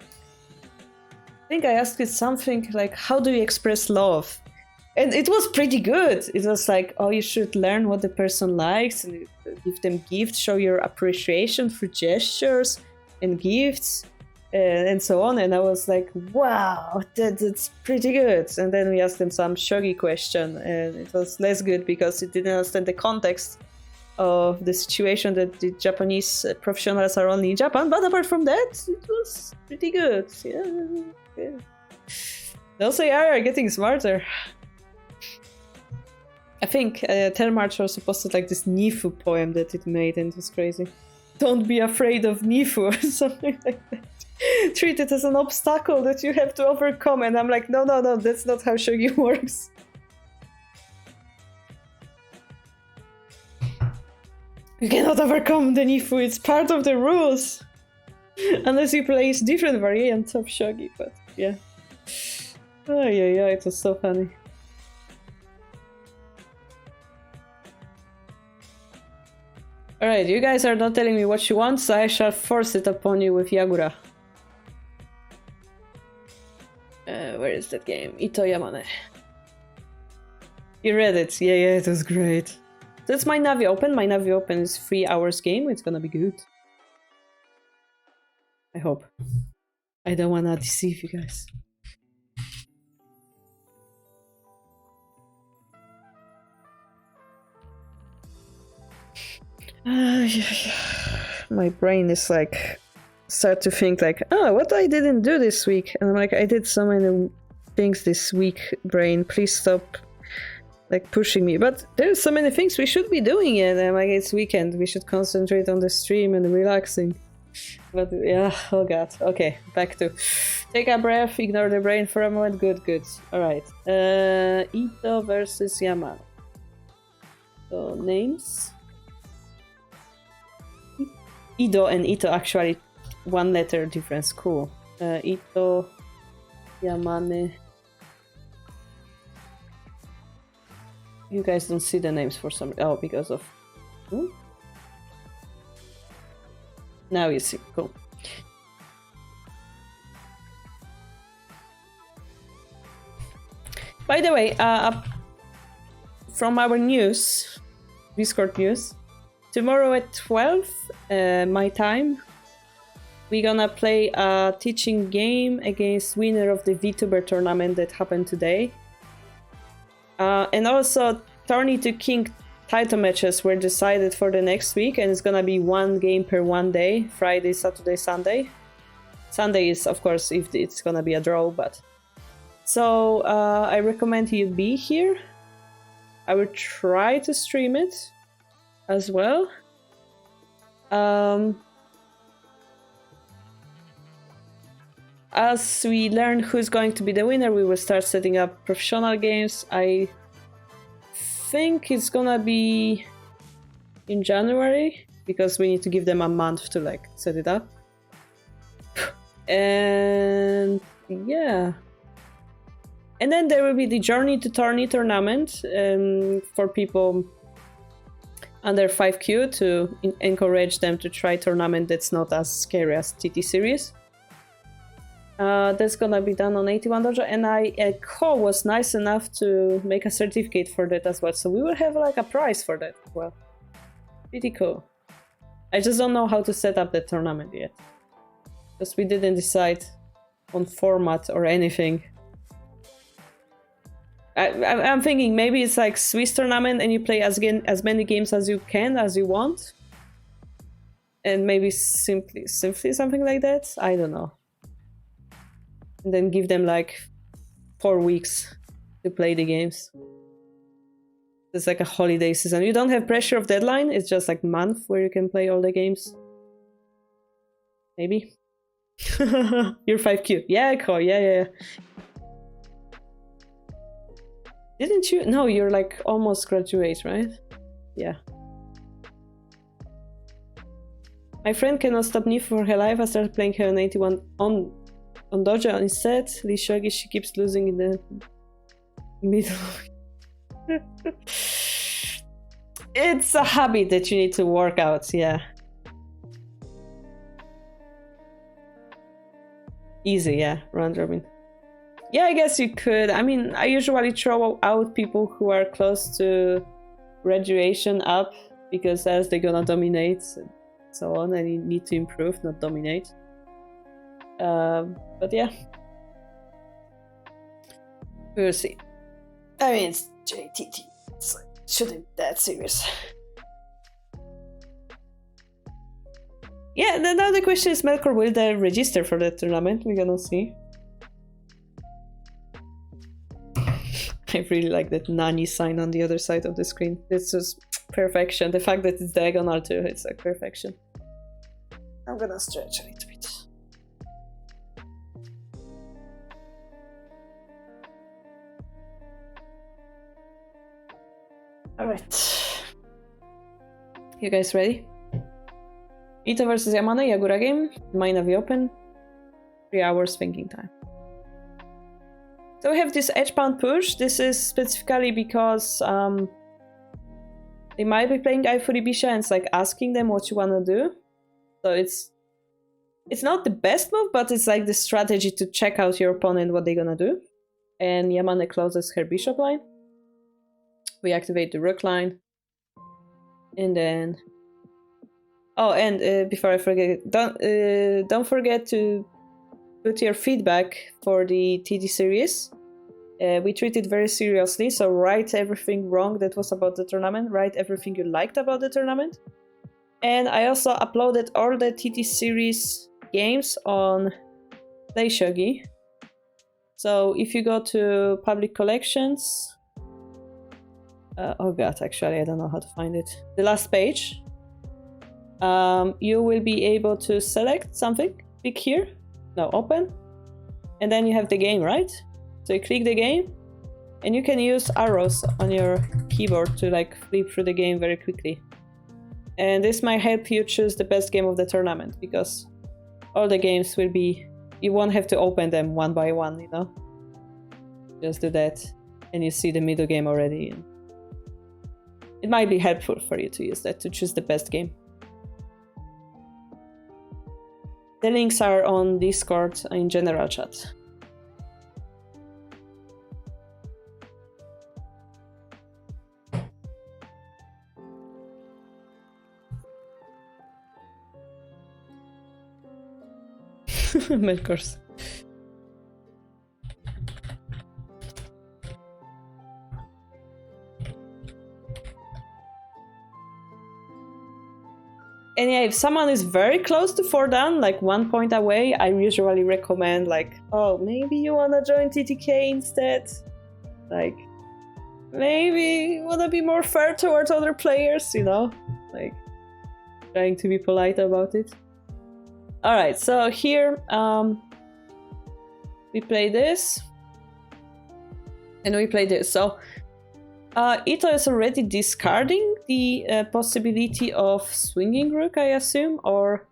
I think I asked it something like, how do you express love? And it was pretty good. It was like, oh, you should learn what the person likes and give them gifts, show your appreciation for gestures and gifts and so on. And I was like, wow, that's pretty good. And then we asked them some shogi question and it was less good because it didn't understand the context of the situation that the Japanese professionals are only in Japan. But apart from that, it was pretty good. Yeah. Those AI are getting smarter. I think Termarch also posted like this Nifu poem that it made and it was crazy. Don't be afraid of Nifu or something like that. Treat it as an obstacle that you have to overcome. And I'm like, no, that's not how shogi works. You cannot overcome the Nifu, it's part of the rules. Unless you play different variants of shogi, but yeah. Oh yeah, it was so funny. Alright, you guys are not telling me what you want, so I shall force it upon you with Yagura. Where is that game? Ito Yamane. You read it? Yeah, it was great. That's my Navi Open. My Navi Open is 3 hours game. It's gonna be good. I hope. I don't wanna deceive you guys. My brain is like start to think like, oh, what I didn't do this week, and I'm like, I did so many things this week. Brain, please stop like pushing me. But there's so many things we should be doing, and I'm like, it's weekend. We should concentrate on the stream and relaxing. But yeah, oh god. Okay, back to take a breath, ignore the brain for a moment. Good. All right. Ito versus Yamano. So names. Ido and Ito actually 1 letter difference. Cool. Ito, Yamane. You guys don't see the names for some. Oh, because of. Now you see. Cool. By the way, from our news, Discord news. Tomorrow at 12, my time, we're gonna play a teaching game against winner of the VTuber tournament that happened today. And also, Tourney to King title matches were decided for the next week, and it's gonna be 1 game per 1 day, Friday, Saturday, Sunday. Sunday is, of course, if it's gonna be a draw, but... So, I recommend you be here. I will try to stream it as well. As we learn who's going to be the winner, we will start setting up professional games. I think it's gonna be in January, because we need to give them a month to like set it up. And yeah. And then there will be the Journey to Tourney tournament for people under 5Q to encourage them to try tournament that's not as scary as TT series. That's gonna be done on 81 Dojo, and Ko was nice enough to make a certificate for that as well, so we will have like a prize for that as well. Pretty cool. I just don't know how to set up the tournament yet, because we didn't decide on format or anything. I'm thinking maybe it's like Swiss tournament and you play as many games as you can, as you want. And maybe simply something like that? I don't know. And then give them like 4 weeks to play the games. It's like a holiday season. You don't have pressure of deadline, it's just like month where you can play all the games. Maybe. You're 5Q. Yeah, cool. Yeah. Didn't you? No, you're like almost graduate, right? Yeah. My friend cannot stop Nifu for her life. I started playing her on 81 on Dojo instead. Lee Shogi, she keeps losing in the... Middle. It's a habit that you need to work out, yeah. Easy, yeah, round robin. Yeah, I guess you could. I mean, I usually throw out people who are close to graduation up, because as they're gonna dominate and so on, and you need to improve, not dominate. But yeah. We'll see. I mean, it's JTT. It's like, shouldn't be that serious. Yeah, now the question is, Melkor, will they register for the tournament? We're gonna see. I really like that Nani sign on the other side of the screen. It's just perfection. The fact that it's diagonal too, it's like perfection. I'm gonna stretch a little bit. Alright. You guys ready? Ito versus Yamane, Yagura game. Main Navi open. 3 hours thinking time. So we have this edge bound push. This is specifically because they might be playing Aifuribisha and it's like asking them what you wanna do. So it's not the best move, but it's like the strategy to check out your opponent, what they're gonna do. And Yamane closes her bishop line. We activate the rook line. And then... Oh, and before I forget, don't forget to put your feedback for the TD series. We treat it very seriously, so write everything wrong that was about the tournament, write everything you liked about the tournament. And I also uploaded all the TT series games on Play Shogi. So if you go to public collections... oh god, actually I don't know how to find it. The last page. You will be able to select something, click here, now open, and then you have the game, right? So you click the game, and you can use arrows on your keyboard to like flip through the game very quickly. And this might help you choose the best game of the tournament, because all the games will be, you won't have to open them one by one, you know? Just do that, and you see the middle game already. And it might be helpful for you to use that to choose the best game. The links are on Discord in general chat. Melkors. And yeah, if someone is very close to 4 down, like 1 point away, I usually recommend like, oh, maybe you wanna join TTK instead. Like, maybe you wanna be more fair towards other players, you know? Like, trying to be polite about it. Alright, so here, we play this. And we play this. So, Ito is already discarding the possibility of swinging rook, I assume, or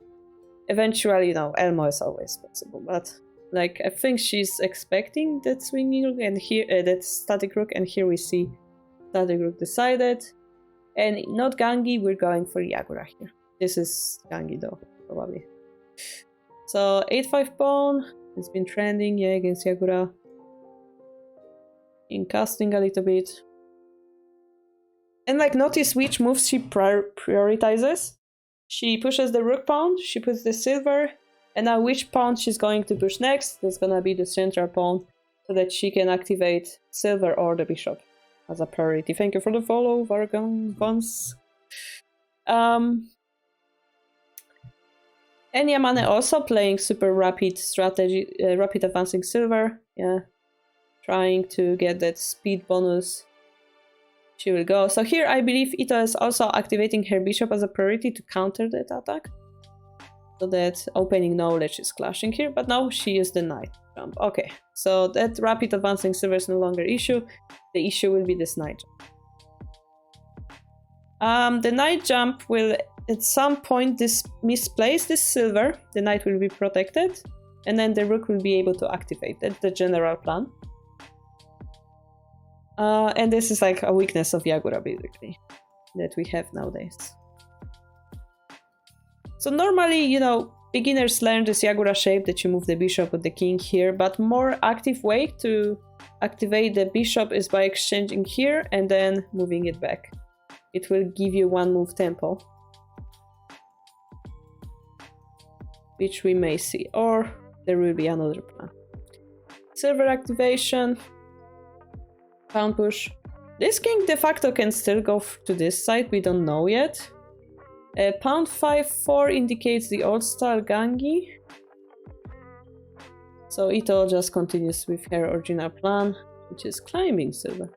eventually, you know, Elmo is always possible, but like I think she's expecting that swinging rook and here that static rook, and here we see static rook decided, and not Gangi, we're going for Yagura here. This is Gangi though, probably. So 8-5 pawn, it's been trending, yeah, against Yagura. In casting a little bit. And like, notice which moves she prioritizes. She pushes the rook pawn, she puts the silver, and now which pawn she's going to push next. That's gonna be the central pawn, so that she can activate silver or the bishop as a priority. Thank you for the follow, Vargan Vons. And Yamane also playing super rapid strategy, rapid advancing silver, yeah, trying to get that speed bonus. She will go. So here I believe Ito is also activating her bishop as a priority to counter that attack. So that opening knowledge is clashing here, but now she used the knight jump. Okay, so that rapid advancing silver is no longer issue. The issue will be this knight jump. The knight jump will at some point misplace this silver. The knight will be protected, and then the rook will be able to activate. That's the general plan. And this is like a weakness of Yagura, basically, that we have nowadays. So normally, you know, beginners learn this Yagura shape that you move the bishop with the king here, but more active way to activate the bishop is by exchanging here and then moving it back. It will give you one move tempo, which we may see, or there will be another plan. Silver activation, pawn push. This king de facto can still go to this side, we don't know yet. Pawn 5-4 indicates the old style Gangi. So Ito just continues with her original plan, which is climbing silver.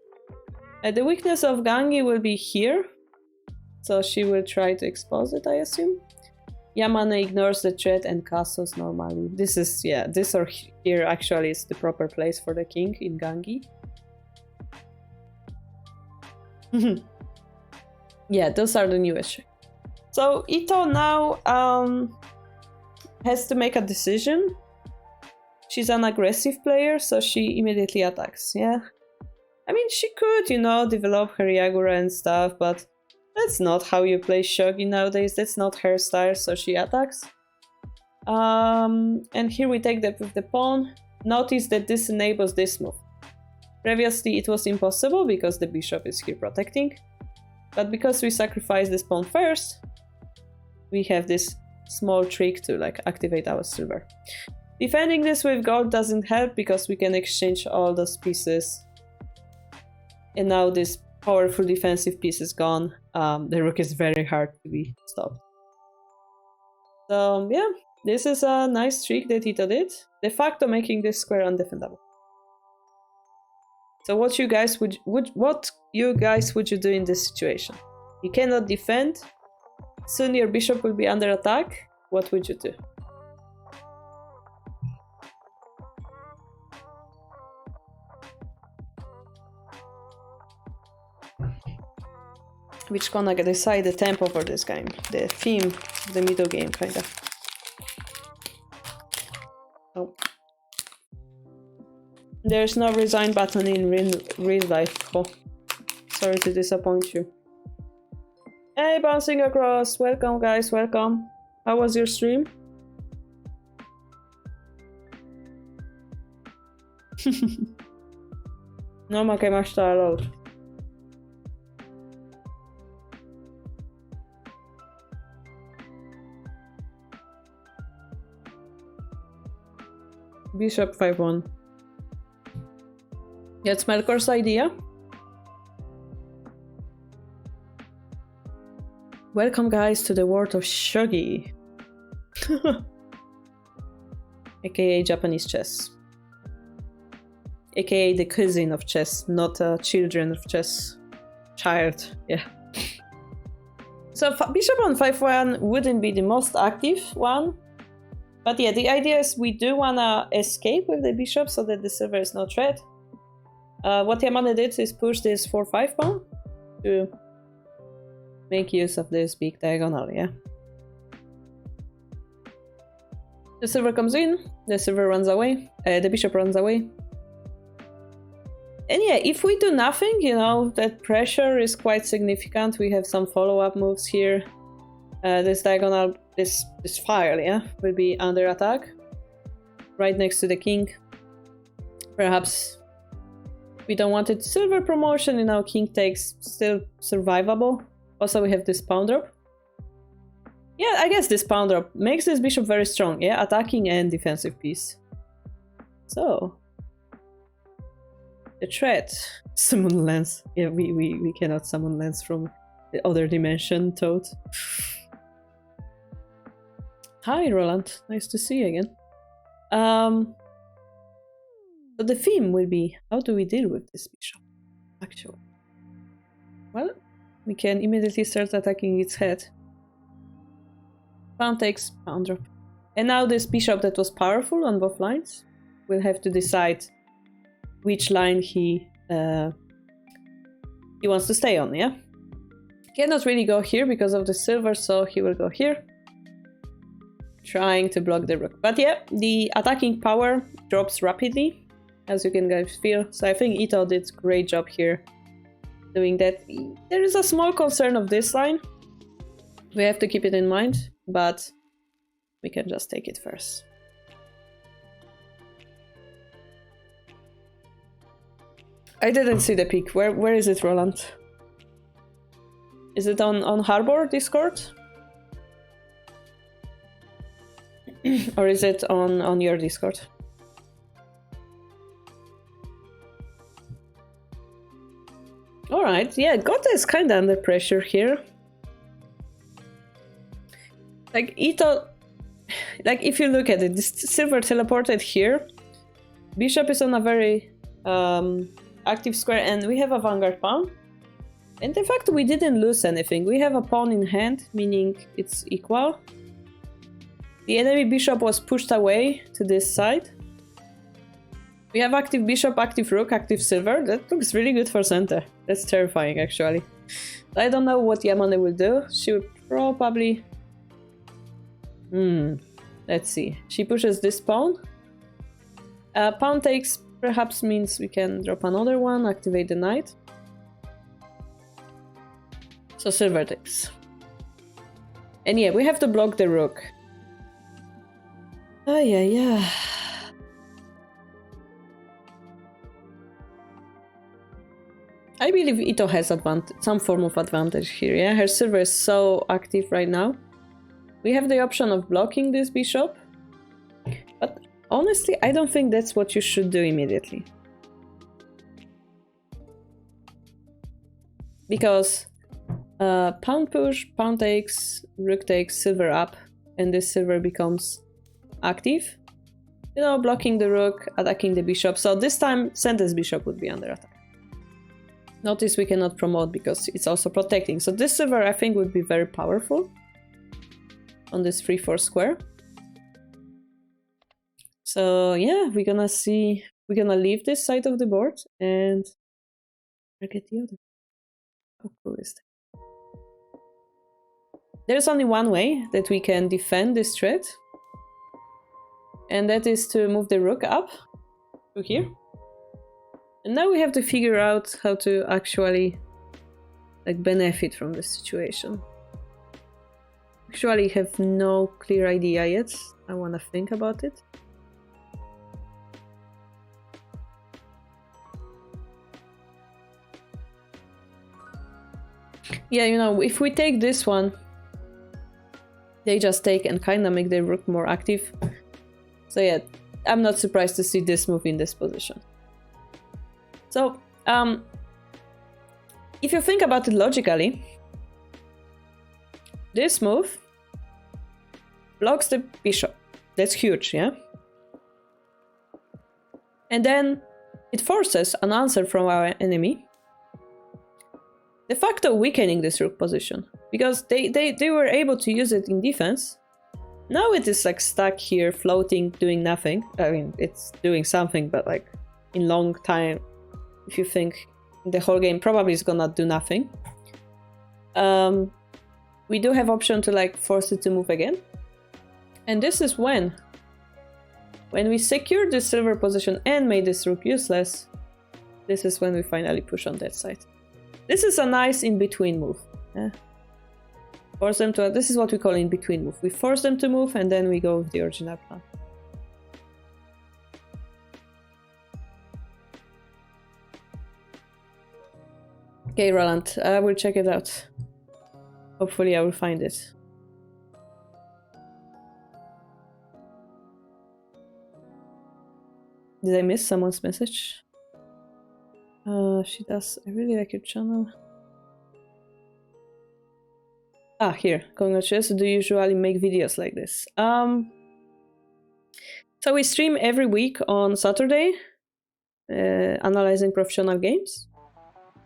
The weakness of Gangi will be here, so she will try to expose it, I assume. Yamane ignores the threat and castles normally. This is, yeah, this or here actually is the proper place for the king in Gangi. Yeah, those are the newest. So Ito now has to make a decision. She's an aggressive player, so she immediately attacks, yeah. I mean, she could, you know, develop her Yagura and stuff, but that's not how you play Shogi nowadays. That's not her style, so she attacks. And here we take that with the pawn. Notice that this enables this move. Previously it was impossible because the bishop is here protecting. But because we sacrifice this pawn first, we have this small trick to like activate our silver. Defending this with gold doesn't help because we can exchange all those pieces. And now this powerful defensive piece is gone. The rook is very hard to be stopped. So yeah, this is a nice trick that Ito did, de facto making this square undefendable. So what you guys would you do in this situation? You cannot defend. Soon your bishop will be under attack. What would you do? Which gonna decide the tempo for this game, the theme of the middle game, kinda. Oh. There's no resign button in real life. Oh. Sorry to disappoint you. Hey, bouncing across. Welcome, guys. Welcome. How was your stream? No, makemashita allowed. Bishop 5-1. That's Melkor's idea. Welcome, guys, to the world of Shogi. AKA Japanese chess. AKA the cousin of chess, not children of chess. Child, yeah. So bishop on 5-1 wouldn't be the most active one. But yeah, the idea is we do wanna escape with the bishop so that the silver is no threat. What Yamane did is push this 4-5 pawn to make use of this big diagonal, yeah. The silver comes in, the silver runs away, the bishop runs away. And yeah, if we do nothing, you know, that pressure is quite significant. We have some follow-up moves here. This diagonal, this file, yeah, will be under attack. Right next to the king. Perhaps we don't want it. Silver promotion, you know, king takes, still survivable. Also, we have this pawn drop. Yeah, I guess this pawn drop makes this bishop very strong, yeah, attacking and defensive piece. So, the threat. Summon lens. Yeah, we cannot summon lens from the other dimension, Toad. Hi, Roland. Nice to see you again. So the theme will be, how do we deal with this bishop, actually? Well, we can immediately start attacking its head. Pawn takes, pawn drop. And now this bishop that was powerful on both lines will have to decide which line he wants to stay on, yeah? Cannot really go here because of the silver, so he will go here. Trying to block the rook. But yeah, the attacking power drops rapidly. as you can guys feel. So I think Ito did a great job here doing that. There is a small concern of this line. We have to keep it in mind, but we can just take it first. I didn't see the peak. Where is it, Roland? Is it on Harbor Discord? Or is it on your Discord? Alright, yeah, Gota is kinda under pressure here. Like, Ito... Like, if you look at it, this silver teleported here. Bishop is on a very active square, and we have a Vanguard pawn. And in fact, we didn't lose anything. We have a pawn in hand, meaning it's equal. The enemy bishop was pushed away to this side. We have active bishop, active rook, active silver. That looks really good for center. That's terrifying, actually. I don't know what Yamane will do. She would probably... Let's see. She pushes this pawn. Pawn takes perhaps means we can drop another one, activate the knight. So silver takes. And yeah, we have to block the rook. Oh yeah. I believe Ito has some form of advantage here, yeah? Her silver is so active right now. We have the option of blocking this bishop. But honestly, I don't think that's what you should do immediately. Because pawn push, pawn takes, rook takes, silver up, and this silver becomes active. You know, blocking the rook, attacking the bishop. So this time, Sente's bishop would be under attack. Notice we cannot promote because it's also protecting. So this silver, I think, would be very powerful on this 3-4 square. So yeah, we're gonna see. We're gonna leave this side of the board and target the other. How cool is that? There's only one way that we can defend this threat, and that is to move the rook up to here. And now we have to figure out how to actually benefit from the situation. Actually have no clear idea yet. I want to think about it. Yeah, you know, if we take this one, they just take and kind of make the rook more active. So yeah, I'm not surprised to see this move in this position. So, if you think about it logically, this move blocks the bishop. That's huge, yeah? And then it forces an answer from our enemy, de facto weakening this rook position, because they were able to use it in defense. Now it is like stuck here, floating, doing nothing. I mean, it's doing something, but like in long time, if you think the whole game, probably is gonna do nothing. We do have option to like force it to move again. And this is when we secured the silver position and made this rook useless, this is when we finally push on that side. This is a nice in-between move. Yeah? Force them to, this is what we call in-between move. We force them to move and then we go with the original plan. Okay, Roland, I will check it out. Hopefully I will find it. Did I miss someone's message? She does. I really like your channel. Ah, here. Congratulations. Do you usually make videos like this? So we stream every week on Saturday, analyzing professional games.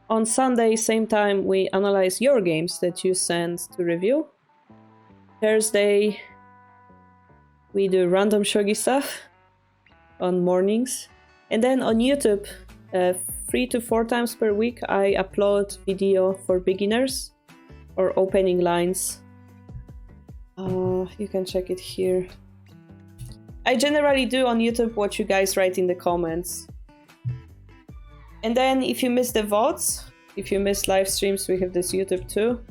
On Sunday, same time, we analyze your games that you send to review. Thursday, we do random shogi stuff on mornings. And then on YouTube, 3 to 4 times per week, I upload video for beginners or opening lines. You can check it here. I generally do on YouTube what you guys write in the comments. And then if you miss the Vods, if you miss live streams, we have this YouTube too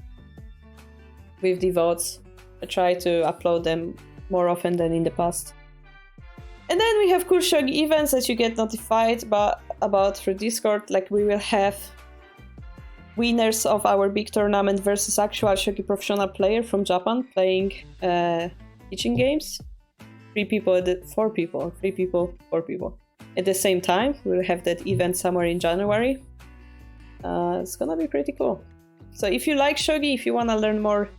with the Vods. I try to upload them more often than in the past. And then we have cool Shogi events that you get notified about through Discord. Like we will have winners of our big tournament versus actual Shogi professional player from Japan playing teaching games. 4 people at the same time. We'll have that event somewhere in January. It's gonna be pretty cool. So if you like Shogi, if you wanna learn more,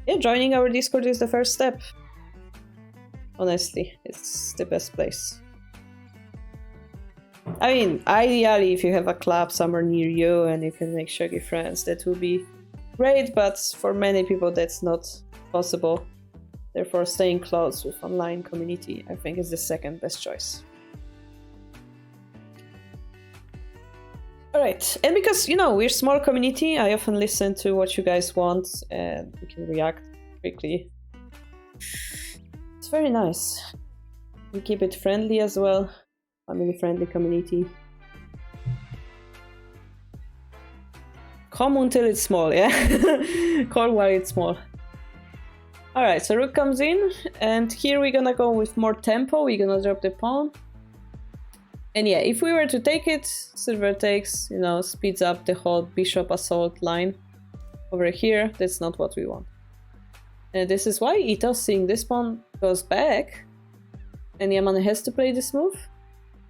yeah, joining our Discord is the first step. Honestly, it's the best place. I mean, ideally, if you have a club somewhere near you and you can make Shogi friends, that would be great, but for many people that's not possible. Therefore, staying close with online community, I think, is the second best choice. Alright, and because, you know, we're a small community, I often listen to what you guys want and we can react quickly. It's very nice. We keep it friendly as well. Family-friendly community. Come until it's small, yeah? Call while it's small. Alright, so rook comes in, and here we're gonna go with more tempo. We're gonna drop the pawn. And yeah, if we were to take it, silver takes, you know, speeds up the whole bishop assault line over here. That's not what we want. And this is why Ito, seeing this pawn, goes back. And Yamane has to play this move.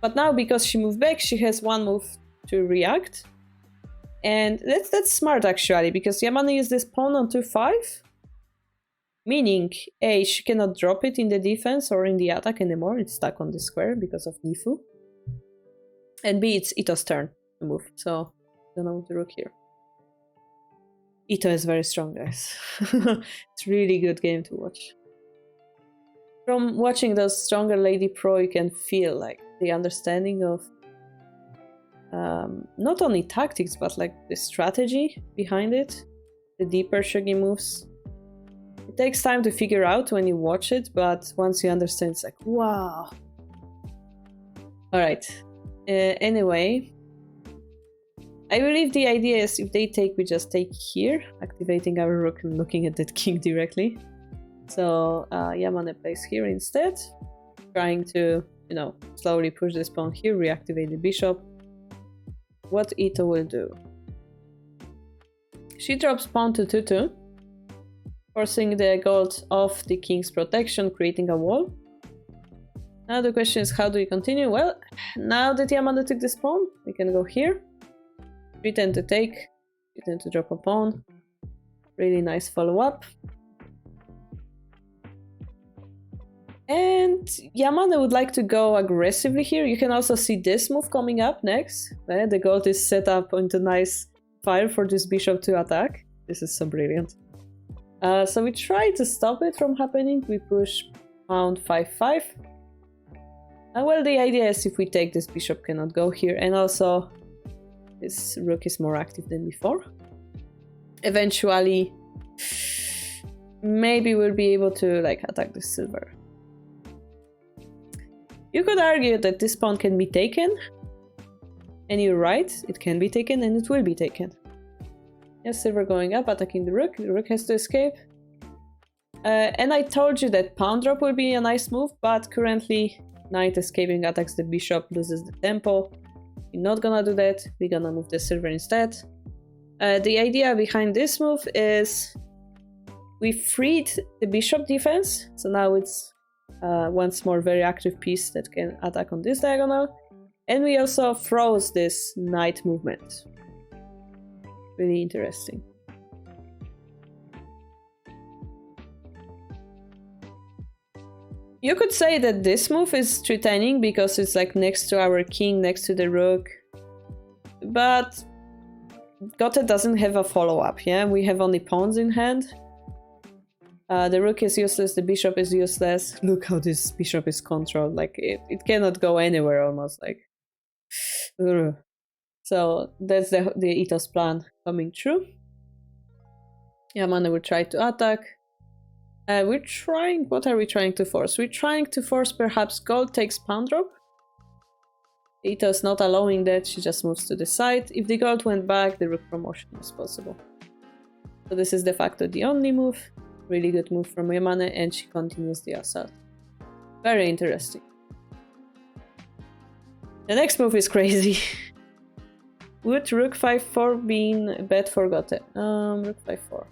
But now, because she moved back, she has one move to react. And that's smart, actually, because Yamane used this pawn on 2-5. Meaning, A, she cannot drop it in the defense or in the attack anymore. It's stuck on the square because of Nifu. And B, it's Ito's turn to move. So, I'm gonna move the rook here. Ito is very strong, guys. It's a really good game to watch. From watching those stronger Lady Pro, you can feel like the understanding of not only tactics, but like the strategy behind it. The deeper Shogi moves. It takes time to figure out when you watch it, but once you understand, it's like, wow. Alright. Anyway, I believe the idea is if they take, we just take here, activating our rook and looking at that king directly. So Yamane plays here instead, trying to, you know, slowly push this pawn here, reactivate the bishop. What Ito will do? She drops pawn to 2-2, forcing the gold off the king's protection, creating a wall. Now the question is, how do we continue? Well, now that Yamane took this pawn, we can go here. Pretend to take, pretend to drop a pawn. Really nice follow-up. And Yamane would like to go aggressively here. You can also see this move coming up next. The gold is set up into nice file for this bishop to attack. This is so brilliant. So we try to stop it from happening. We push pawn 5-5. Well, the idea is if we take, this bishop cannot go here. And also, this rook is more active than before. Eventually, maybe we'll be able to like attack the silver. You could argue that this pawn can be taken. And you're right, it can be taken and it will be taken. Yes, silver going up, attacking the rook. The rook has to escape. And I told you that pawn drop will be a nice move, but currently knight escaping attacks the bishop, loses the tempo. We're not gonna do that. We're gonna move the silver instead. The idea behind this move is we freed the bishop defense, so now it's once more very active piece that can attack on this diagonal. And we also froze this knight movement. Really interesting. You could say that this move is threatening because it's like next to our king, next to the rook. But Gote doesn't have a follow-up, yeah? We have only pawns in hand. The rook is useless, the bishop is useless. Look how this bishop is controlled. Like, it cannot go anywhere almost, like. Ugh. So that's the Ito's plan coming true. Yamane will try to attack. We're trying... What are we trying to force? We're trying to force perhaps gold takes pawn drop. Ito's not allowing that, she just moves to the side. If the gold went back, the rook promotion is possible. So this is de facto the only move. Really good move from Yamane, and she continues the assault. Very interesting. The next move is crazy. Would rook 5-4 been bet for Gote? Rook 5-4.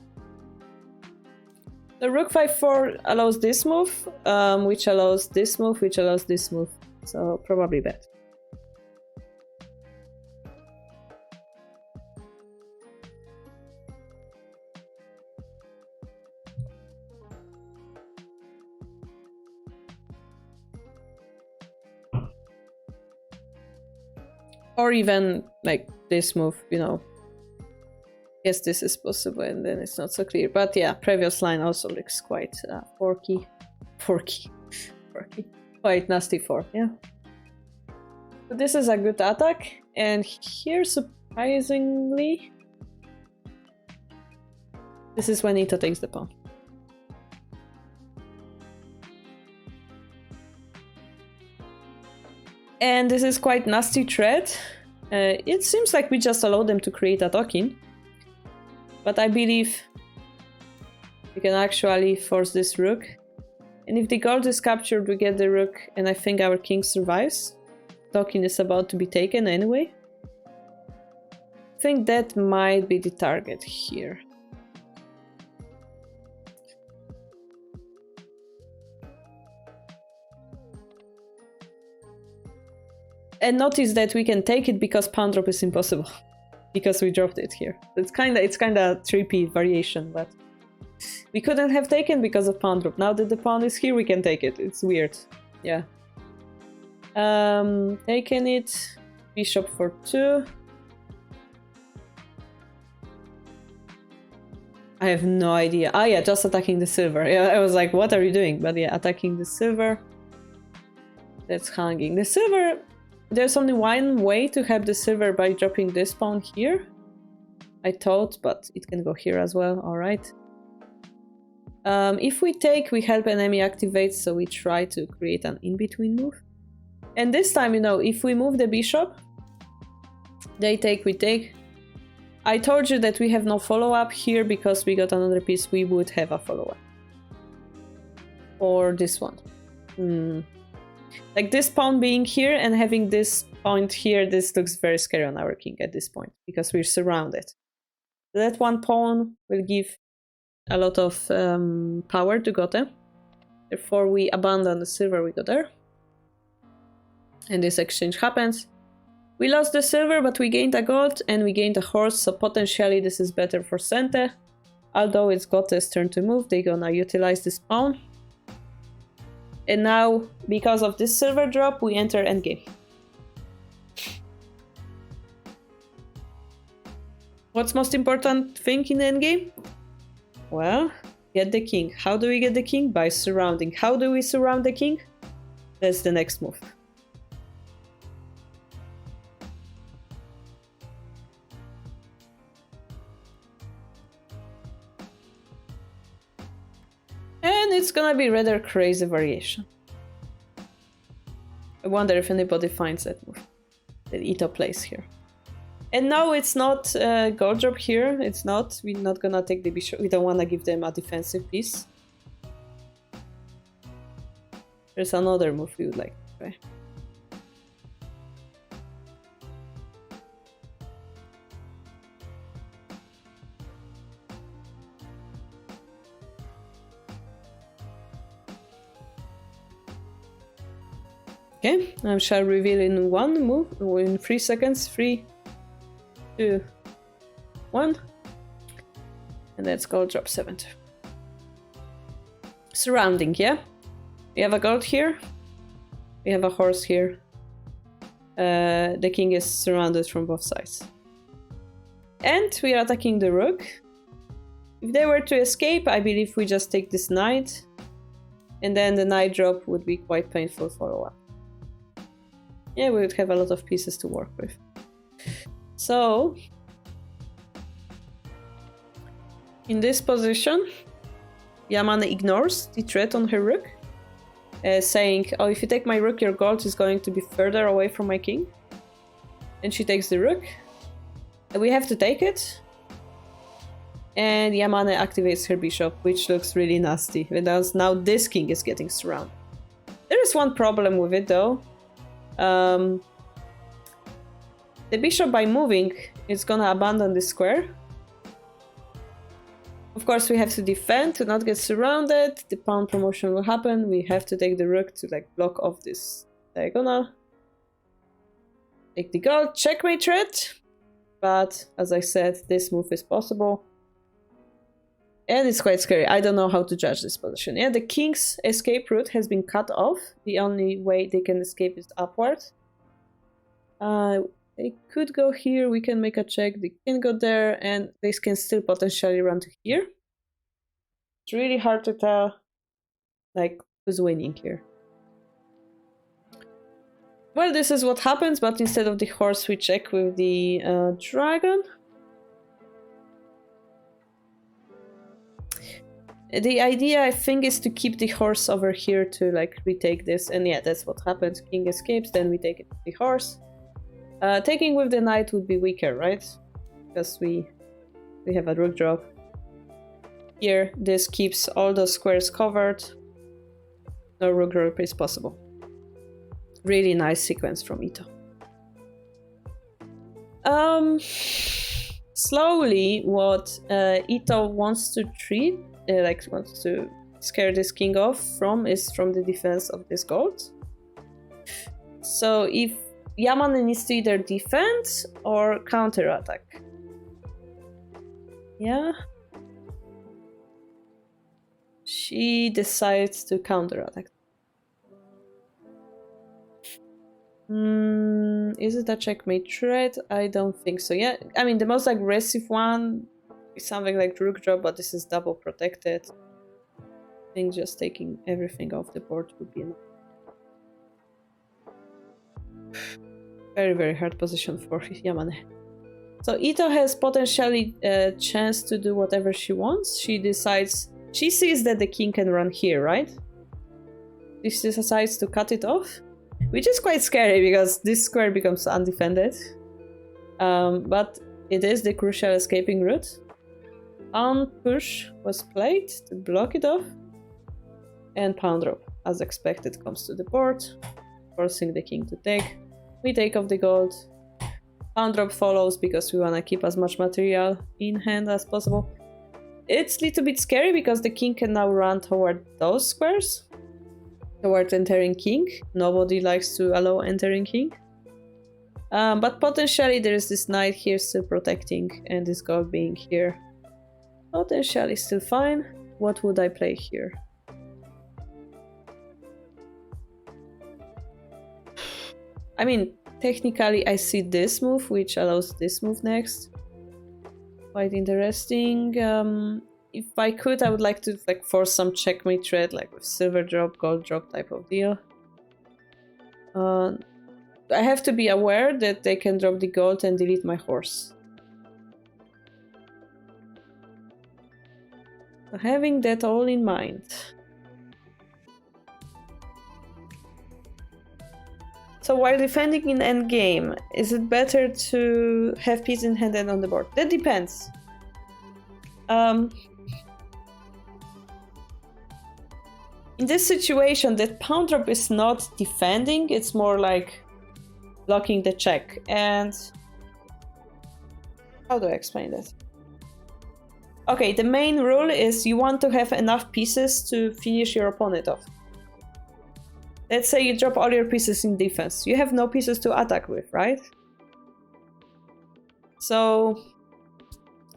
The rook 5-4 allows this move, which allows this move, which allows this move. So probably bet. Or even like this move, you know. Yes, this is possible, and then it's not so clear. But yeah, previous line also looks quite forky. Quite nasty for, yeah. So this is a good attack, and here, surprisingly, this is when Ito takes the pawn. And this is quite nasty threat. It seems like we just allow them to create a token. But I believe we can actually force this rook. And if the gold is captured, we get the rook, and I think our king survives. Token is about to be taken anyway. I think that might be the target here. And notice that we can take it because pawn drop is impossible. Because we dropped it here. It's kinda trippy variation, but we couldn't have taken because of pawn drop. Now that the pawn is here, we can take it. It's weird. Yeah. Taking it. Bishop for 2. I have no idea. Ah yeah, just attacking the silver. Yeah, I was like, what are you doing? But yeah, attacking the silver. That's hanging. The silver... There's only one way to have the silver by dropping this pawn here. I thought, but it can go here as well. Alright. If we take, we help enemy activate, so we try to create an in-between move. And this time, you know, if we move the bishop, they take, we take. I told you that we have no follow-up here because we got another piece, we would have a follow-up. Or this one. Like this pawn being here and having this point here, this looks very scary on our king at this point, because we're surrounded. That one pawn will give a lot of power to Gote. Therefore we abandon the silver we got there. And this exchange happens. We lost the silver, but we gained a gold and we gained a horse, so potentially this is better for Sente. Although it's Gote's turn to move, they're gonna utilize this pawn. And now, because of this silver drop, we enter endgame. What's most important thing in endgame? Well, get the king. How do we get the king? By surrounding. How do we surround the king? That's the next move. And it's gonna be rather crazy variation. I wonder if anybody finds that move that Ito plays here. And no, it's not gold drop here. It's not. We're not gonna take the bishop. We don't wanna give them a defensive piece. There's another move we would like to try. Okay, I shall reveal in one move, in 3 seconds. 3, 2, 1. And that's gold drop 70. Surrounding, yeah? We have a gold here. We have a horse here. The king is surrounded from both sides. And we are attacking the rook. If they were to escape, I believe we just take this knight. And then the knight drop would be quite painful for a while. Yeah, we would have a lot of pieces to work with. So, in this position, Yamane ignores the threat on her rook, saying, oh, if you take my rook, your gold is going to be further away from my king. And she takes the rook. And we have to take it. And Yamane activates her bishop, which looks really nasty. Because now this king is getting surrounded. There is one problem with it though. The bishop, by moving, is gonna abandon the square. Of course, we have to defend to not get surrounded. The pawn promotion will happen. We have to take the rook to like block off this diagonal. Take the gold, checkmate threat. But as I said, this move is possible. And it's quite scary. I don't know how to judge this position. Yeah, the king's escape route has been cut off. The only way they can escape is upward. They could go here, we can make a check, they can go there, and they can still potentially run to here. It's really hard to tell, like, who's winning here. Well, this is what happens, but instead of the horse, we check with the dragon. The idea, I think, is to keep the horse over here to, like, retake this, and yeah, that's what happens. King escapes, then we take it with the horse. Taking with the knight would be weaker, right? Because we have a rook drop. Here, this keeps all those squares covered. No rook drop is possible. Really nice sequence from Ito. Slowly, what Ito wants to treat, wants to scare this king off from is from the defense of this gold. So if Yamane needs to either defend or counter-attack. Yeah. She decides to counter-attack. Is it a checkmate threat? I don't think so. Yeah, I mean, the most aggressive one is something like rook drop, but this is double protected. I think just taking everything off the board would be enough. Very, very hard position for Yamane. So Ito has potentially a chance to do whatever she wants. She decides... She sees that the king can run here, right? She decides to cut it off. Which is quite scary, because this square becomes undefended. But it is the crucial escaping route. Pawn push was played to block it off. And pawn drop, as expected, comes to the board, forcing the king to take. We take off the gold. Pawn drop follows because we want to keep as much material in hand as possible. It's a little bit scary because the king can now run toward those squares. Toward entering king. Nobody likes to allow entering king. But potentially there is this knight here still protecting, and this gold being here. Potentially still fine. What would I play here? I mean, technically I see this move, which allows this move next. Quite interesting. If I could, I would like to force some checkmate threat, like with silver drop, gold drop type of deal. I have to be aware that they can drop the gold and delete my horse. So having that all in mind. So while defending in endgame, is it better to have piece in hand and on the board? That depends. In this situation, that pawn drop is not defending, it's more like blocking the check. And how do I explain that? Okay, the main rule is you want to have enough pieces to finish your opponent off. Let's say you drop all your pieces in defense. You have no pieces to attack with, right? So,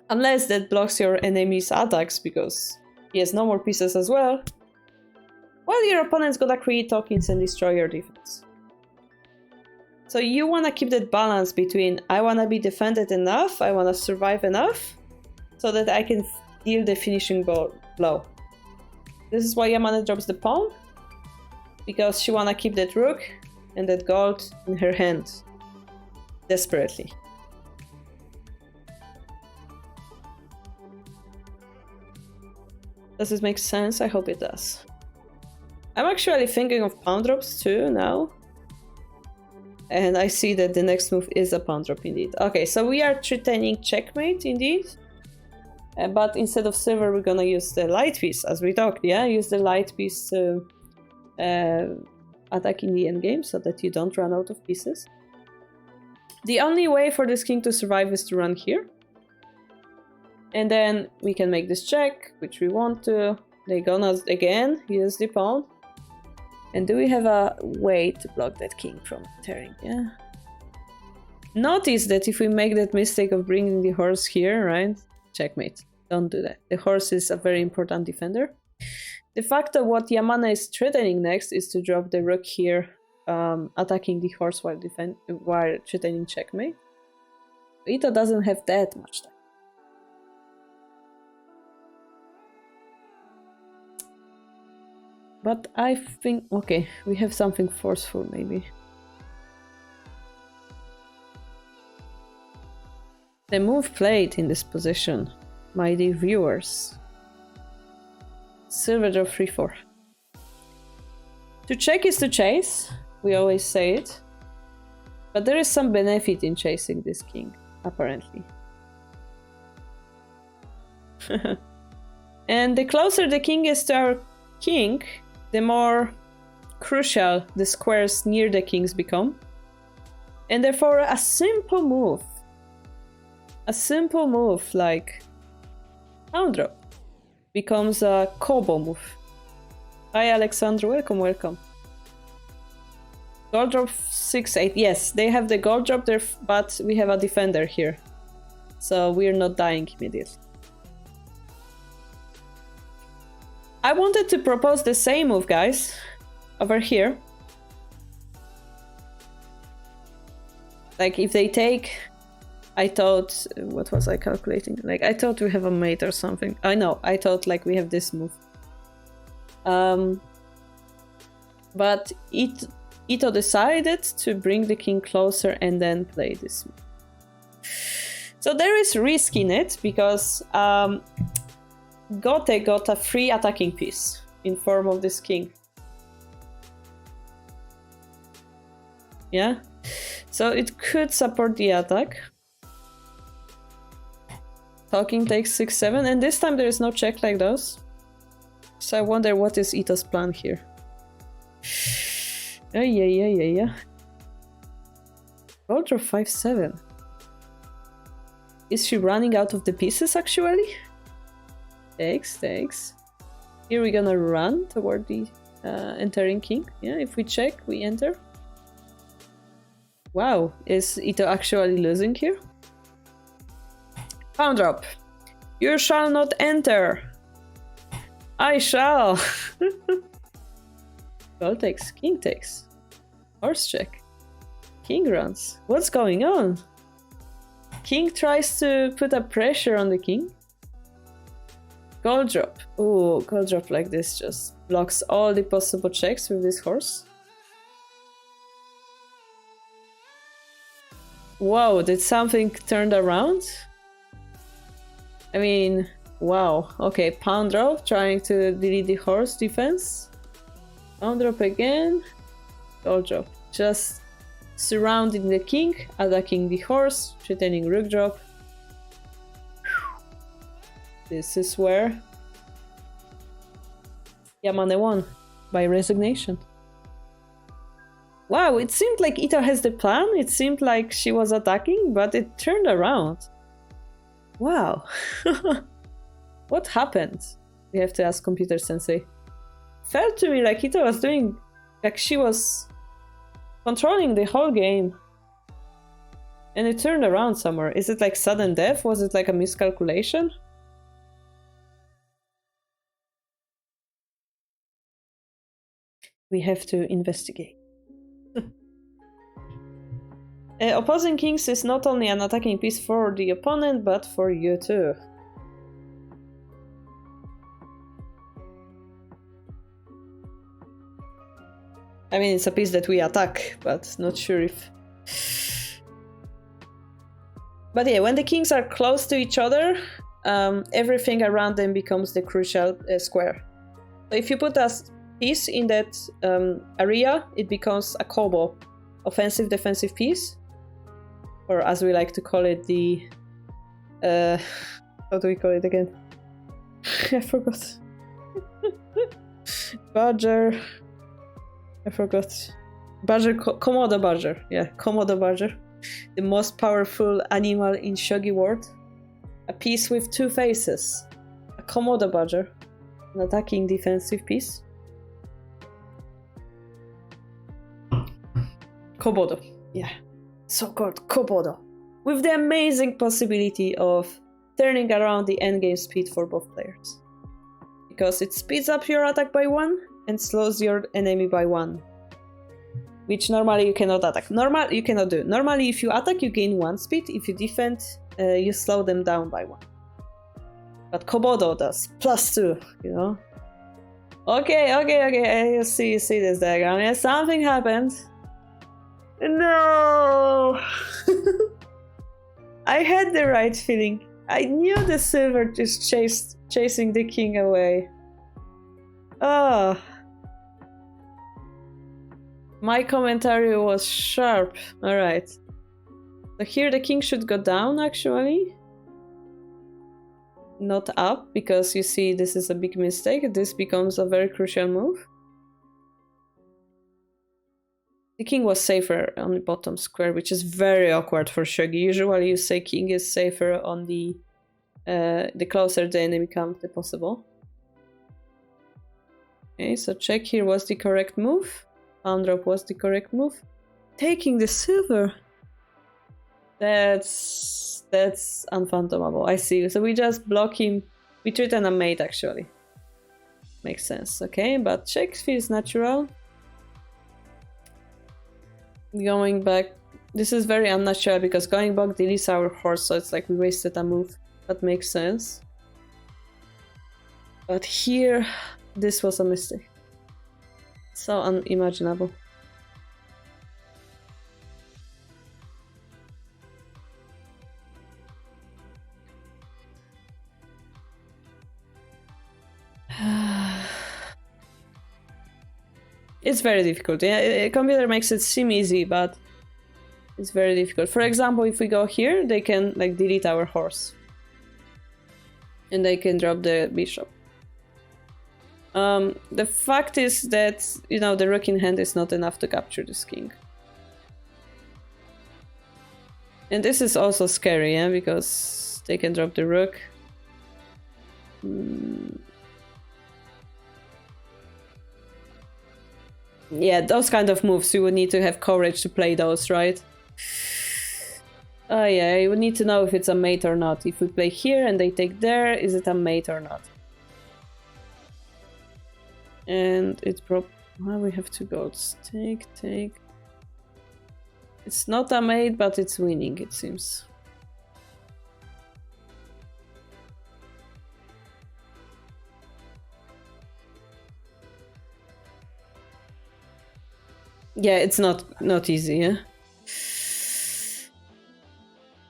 unless that blocks your enemy's attacks because he has no more pieces as well, well, your opponent's gonna create tokens and destroy your defense. So you wanna keep that balance between I wanna be defended enough, I wanna survive enough, so that I can deal the finishing blow. This is why Yamane drops the pawn. Because she wanna keep that rook and that gold in her hand. Desperately. Does this make sense? I hope it does. I'm actually thinking of pawn drops too now. And I see that the next move is a pawn drop indeed. Okay, so we are threatening checkmate indeed. But instead of silver, we're gonna use the light piece, as we talked, yeah? Use the light piece to attack in the endgame so that you don't run out of pieces. The only way for this king to survive is to run here. And then we can make this check, which we want to. They're gonna, again, use the pawn. And do we have a way to block that king from tearing? Yeah. Notice that if we make that mistake of bringing the horse here, right? Checkmate. Don't do that. The horse is a very important defender. The fact that what Yamana is threatening next is to drop the rook here, attacking the horse while threatening checkmate. Ito doesn't have that much time. But I think, okay, we have something forceful maybe. The move played in this position, my dear viewers. Silver drop 3-4. To check is to chase, we always say it. But there is some benefit in chasing this king, apparently. And the closer the king is to our king, the more crucial the squares near the kings become. And therefore a simple move like pawn drop becomes a combo move. Hi Alexandra, welcome. Gold drop 6-8. Yes, they have the gold drop there, but we have a defender here. So we're not dying immediately. I wanted to propose the same move, guys, over here. Like if they take, I thought, what was I calculating? Like I thought we have a mate or something. I know, I thought like we have this move. But Ito decided to bring the king closer and then play this move. So there is risk in it because Gote got a free attacking piece in form of this king. Yeah, so it could support the attack. Talking takes 6-7, and this time there is no check like those. So I wonder what is Ito's plan here. Yeah. Gold drop 5-7. Is she running out of the pieces actually? Takes. Here we're gonna run toward the entering king. Yeah, if we check, we enter. Wow, is Ito actually losing here? Pawn drop. You shall not enter. I shall. Gold takes, king takes. Horse check. King runs. What's going on? King tries to put a pressure on the king. Gold drop. Oh, gold drop like this just blocks all the possible checks with this horse. Whoa, did something turn around? I mean, wow. Okay, pawn drop, trying to delete the horse defense. Pawn drop again. Gold drop. Just surrounding the king, attacking the horse, threatening rook drop. This is where Yamane won by resignation. Wow, it seemed like Ito has the plan. It seemed like she was attacking, but it turned around. Wow. What happened? We have to ask Computer Sensei. Felt to me like Ito was doing, like she was controlling the whole game. And it turned around somewhere. Is it like sudden death? Was it like a miscalculation? We have to investigate. Opposing kings is not only an attacking piece for the opponent, but for you too. I mean, it's a piece that we attack, but not sure if... But yeah, when the kings are close to each other, everything around them becomes the crucial square. So if you put a piece in that area, it becomes a combo offensive defensive piece, or as we like to call it, the how do we call it again? I forgot. Badger. I forgot. Badger, Komodo badger. Yeah, Komodo badger. The most powerful animal in Shogi world. A piece with two faces. A Komodo badger. An attacking defensive piece. Komodo. Yeah. So-called Komodo. With the amazing possibility of turning around the endgame speed for both players. Because it speeds up your attack by 1 and slows your enemy by 1. Which normally you cannot attack. You cannot do. Normally if you attack you gain 1 speed, if you defend you slow them down by 1. But Komodo does +2, you know? Okay, you see this diagram. Yeah, something happened. No! I had the right feeling. I knew the silver just chasing the king away. Oh. My commentary was sharp. Alright. So here the king should go down, actually. Not up, because you see this is a big mistake. This becomes a very crucial move. The king was safer on the bottom square, which is very awkward for Shogi. Usually you say king is safer on the closer the enemy comes, the possible. Okay, so check here was the correct move. Pawn drop was the correct move. Taking the silver. That's unfathomable. I see. So we just block him. We treat him a mate, actually. Makes sense. Okay, but check feels natural. Going back. This is very unnatural because going back deletes our horse, so it's like we wasted a move. That makes sense. But here, this was a mistake. So unimaginable. It's very difficult. Yeah, a computer makes it seem easy, but it's very difficult. For example, if we go here, they can like delete our horse. And they can drop the bishop. The fact is that, you know, the rook in hand is not enough to capture this king. And this is also scary, yeah, because they can drop the rook. Yeah, those kind of moves, you would need to have courage to play those, right? Oh yeah, you would need to know if it's a mate or not. If we play here and they take there, is it a mate or not? And it's well, we have 2 goals. Take. It's not a mate, but it's winning, it seems. Yeah, it's not easy, yeah?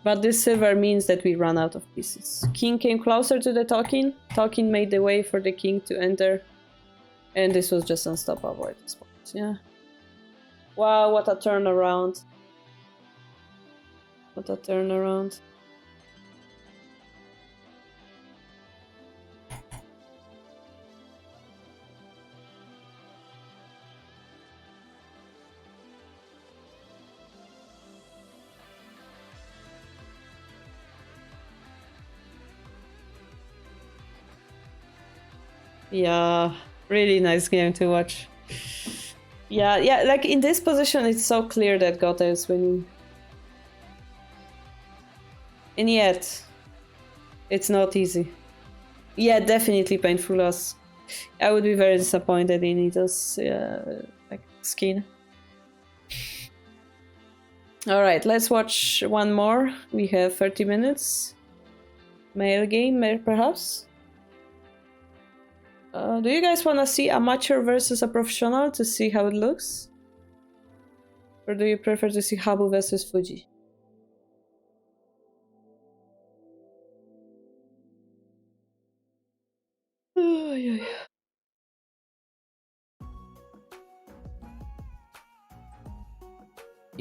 But this silver means that we run out of pieces. King came closer to the Tokin. Tokin made the way for the king to enter. And this was just unstoppable at this point, yeah? Wow, what a turnaround. What a turnaround. Yeah, really nice game to watch. Yeah, like in this position it's so clear that Gotha is winning. And yet, it's not easy. Yeah, definitely painful loss. I would be very disappointed in Ito's like skin. Alright, let's watch one more. We have 30 minutes. Male game, perhaps? Do you guys want to see amateur versus a professional to see how it looks? Or do you prefer to see Habu versus Fuji? Oh, yeah.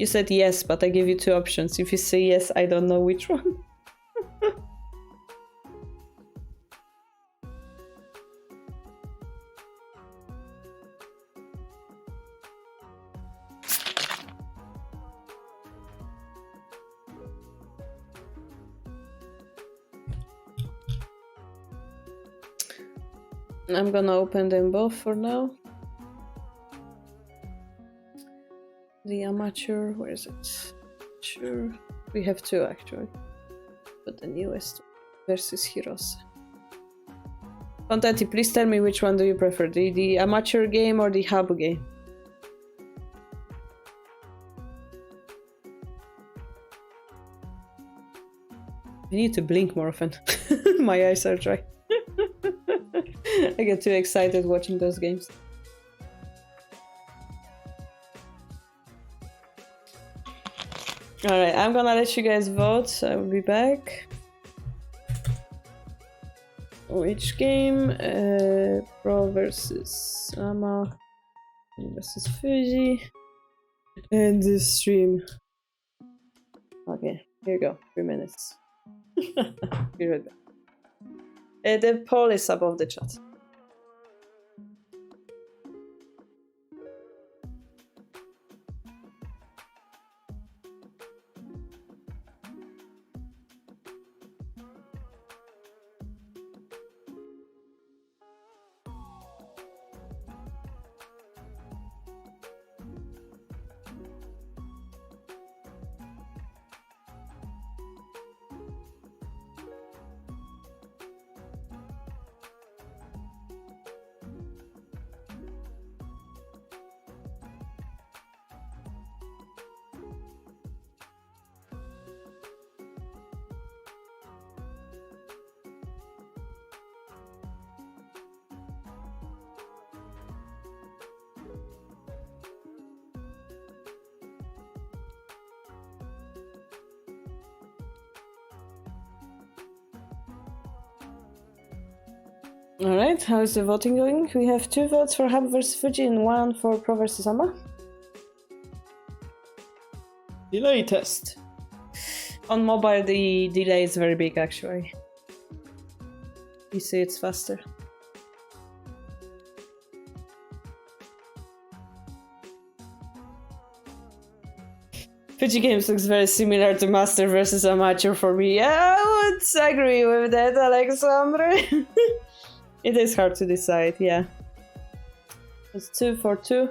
You said yes, but I give you two options. If you say yes, I don't know which one. I'm gonna open them both for now. The amateur, where is it? Sure, we have two actually, but the newest versus Heroes. Contenti, please tell me which one do you prefer, the amateur game or the hub game? I need to blink more often. My eyes are dry. I get too excited watching those games. Alright, I'm gonna let you guys vote. I will be back. Which game? Pro versus Ama versus Fuji. And the stream. Okay, here you go. 3 minutes. Be right back. The poll is above the chat. Alright, how is the voting going? We have 2 votes for Hub vs Fuji and 1 for Pro vs Ama. Delay test. On mobile the delay is very big actually. You see it's faster. Fuji Games looks very similar to Master vs Amateur for me. I would agree with that, Alexandre. It is hard to decide, yeah. It's 2 for 2.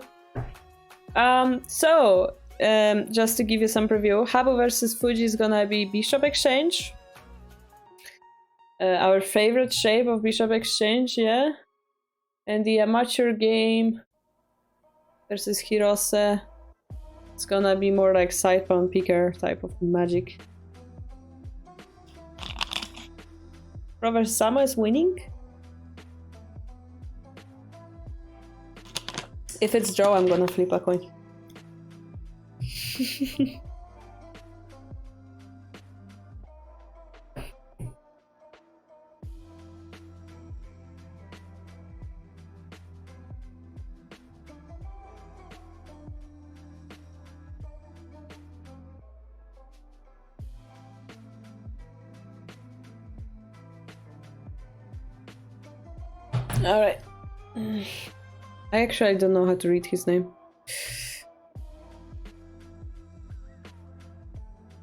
Just to give you some preview, Habu versus Fuji is gonna be Bishop Exchange. Our favorite shape of Bishop Exchange, yeah. And the amateur game versus Hirose, it's gonna be more like side pawn picker type of magic. Pro versus Sama is winning. If it's draw, I'm gonna flip a coin. All right. I actually don't know how to read his name.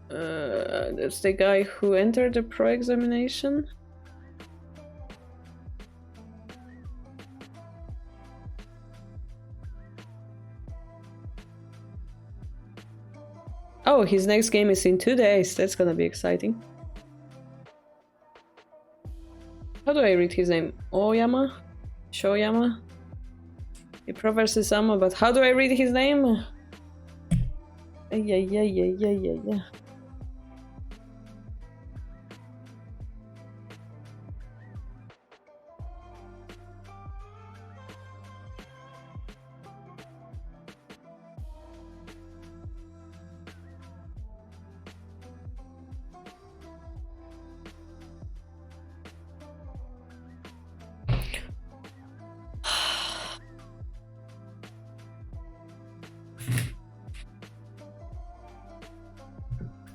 That's the guy who entered the pro examination. Oh, his next game is in 2 days. That's gonna be exciting. How do I read his name? Oyama? Shoyama? Pro versus Sama, but how do I read his name? Yeah.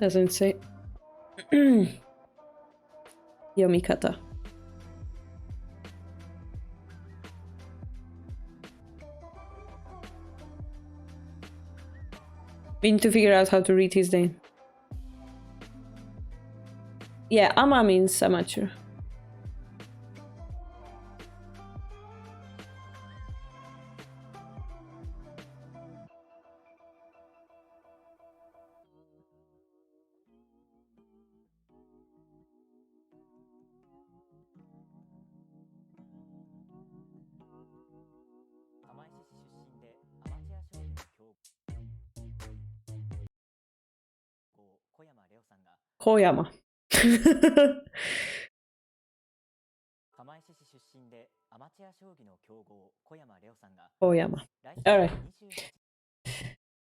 Doesn't say. Yomikata. We need to figure out how to read his name. Yeah, ama means amateur. Koyama. Koyama. Alright.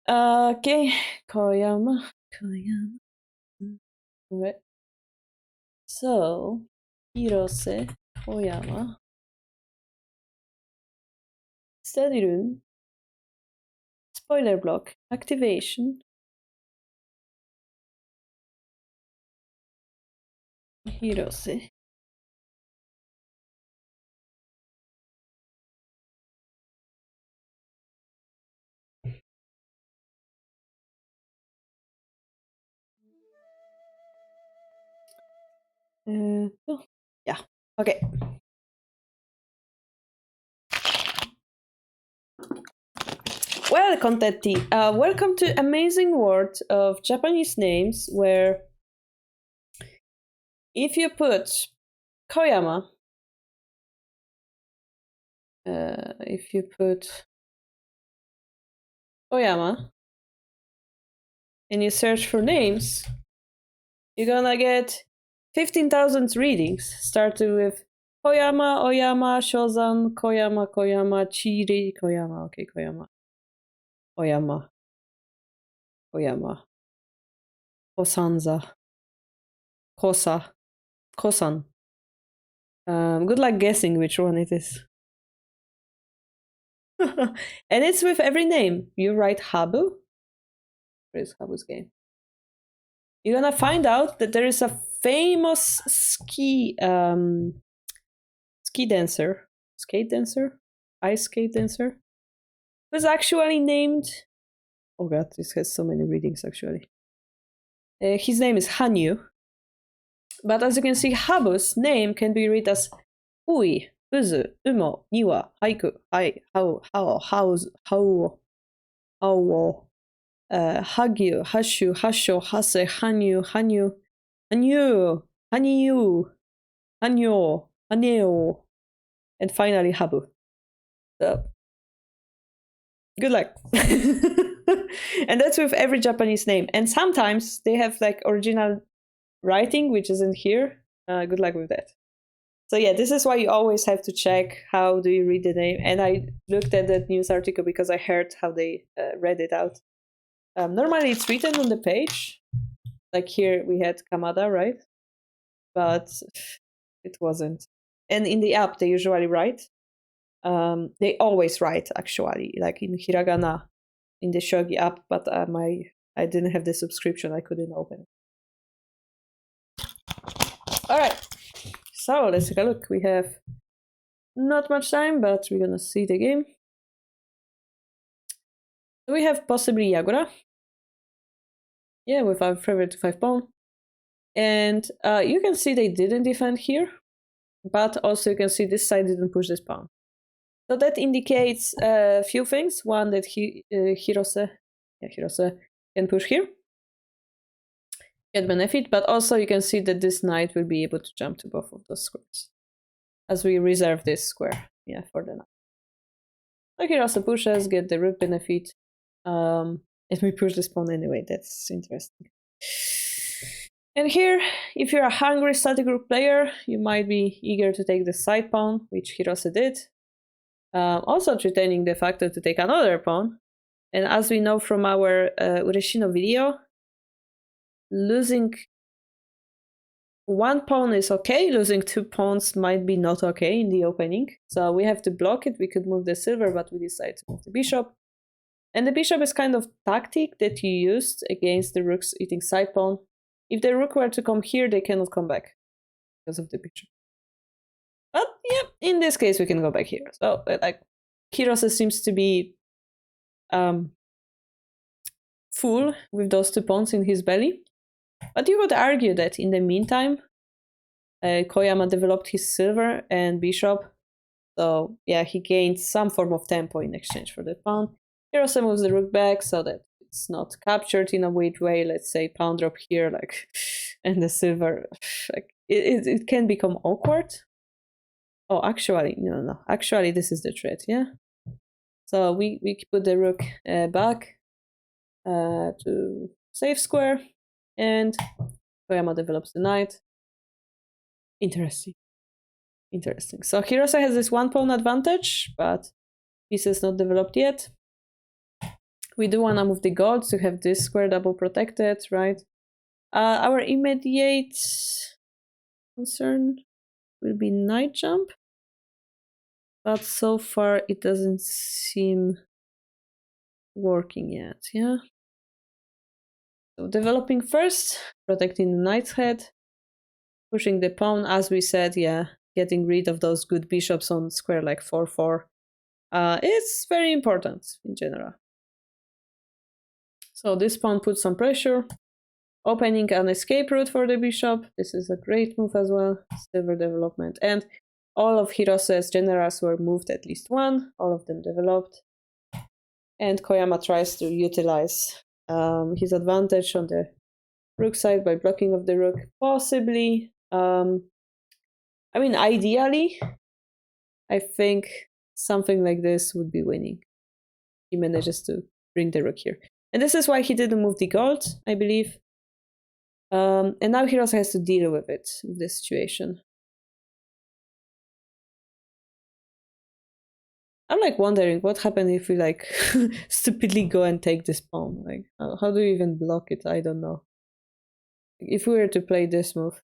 Okay. Koyama. Alright. So, Hirose Koyama. Study room. Spoiler block. Activation. Hirose. Yeah. Okay. Well, Contetti, welcome to amazing world of Japanese names, where if you put Koyama, if you put Koyama and you search for names, you're gonna get 15,000 readings, starting with Koyama, Oyama, Shozan, Koyama, Koyama, Chiri, Koyama, okay, Koyama, Oyama, Koyama, Kosanza, Kosa, Kosan. Good luck guessing which one it is. And it's with every name. You write Habu. Where is Habu's game? You're gonna find out that there is a famous skate dancer, ice skate dancer, who's actually named. Oh god, this has so many readings actually. His name is Hanyu, but as you can see, Habu's name can be read as Ui, Uzu, Umo, Niwa, Haiku, Hai, Hao, Haos, Hao, Hagyu, Hashu, Hasho, Hase, Hanyu, Hanyo, and finally Habu. So, good luck. And that's with every Japanese name. And sometimes they have like original writing, which isn't here. Good luck with that. So yeah, this is why you always have to check how do you read the name. And I looked at that news article because I heard how they read it out. Normally it's written on the page. Like here we had Kamada, right? But it wasn't. And in the app they usually write. They always write actually, like in hiragana in the Shogi app, but I didn't have the subscription, I couldn't open it. Alright. So let's take a look. We have not much time, but we're gonna see the game. We have possibly Yagura. Yeah, with our favorite 5 pawn. And you can see they didn't defend here, but also you can see this side didn't push this pawn. So that indicates a few things. One, that Hirose can push here, get benefit, but also you can see that this knight will be able to jump to both of those squares, as we reserve this square, yeah, for the knight. So Hirose pushes, get the rook benefit, and we push this pawn anyway. That's interesting. And here, if you're a hungry static rook player, you might be eager to take the side pawn, which Hirose did. Also threatening the factor to take another pawn. And as we know from our Ureshino video, losing one pawn is okay, losing 2 pawns might be not okay in the opening. So we have to block it. We could move the silver, but we decide to move the bishop. And the bishop is kind of tactic that you used against the rooks eating side pawn. If the rook were to come here, they cannot come back because of the bishop. But yeah, in this case, we can go back here. So like, Hirose seems to be full with those 2 pawns in his belly. But you would argue that in the meantime, Koyama developed his silver and bishop. So yeah, he gained some form of tempo in exchange for that pawn. Hirose moves the rook back so that it's not captured in a weird way. Let's say pawn drop here, like, and the silver, like, it can become awkward. Oh, actually, no. Actually, this is the threat, yeah? So we put the rook back to safe square, and Koyama develops the knight. Interesting. So Hirose has this 1 pawn advantage, but pieces not developed yet. We do want to move the gold to have this square double protected, right? Our immediate concern will be knight jump, but so far it doesn't seem working yet, yeah? So developing first, protecting the knight's head, pushing the pawn, as we said, yeah, getting rid of those good bishops on square like 4-4. It's very important in general. So this pawn puts some pressure, opening an escape route for the bishop. This is a great move as well, silver development. And all of Hirose's generals were moved at least 1, all of them developed. And Koyama tries to utilize his advantage on the rook side by blocking of the rook, possibly. I mean, ideally, I think something like this would be winning. He manages to bring the rook here. And this is why he didn't move the gold, I believe. And now Hirose has to deal with it, with this situation. I'm like wondering what happened if we like stupidly go and take this pawn. Like, how do you even block it? I don't know. If we were to play this move,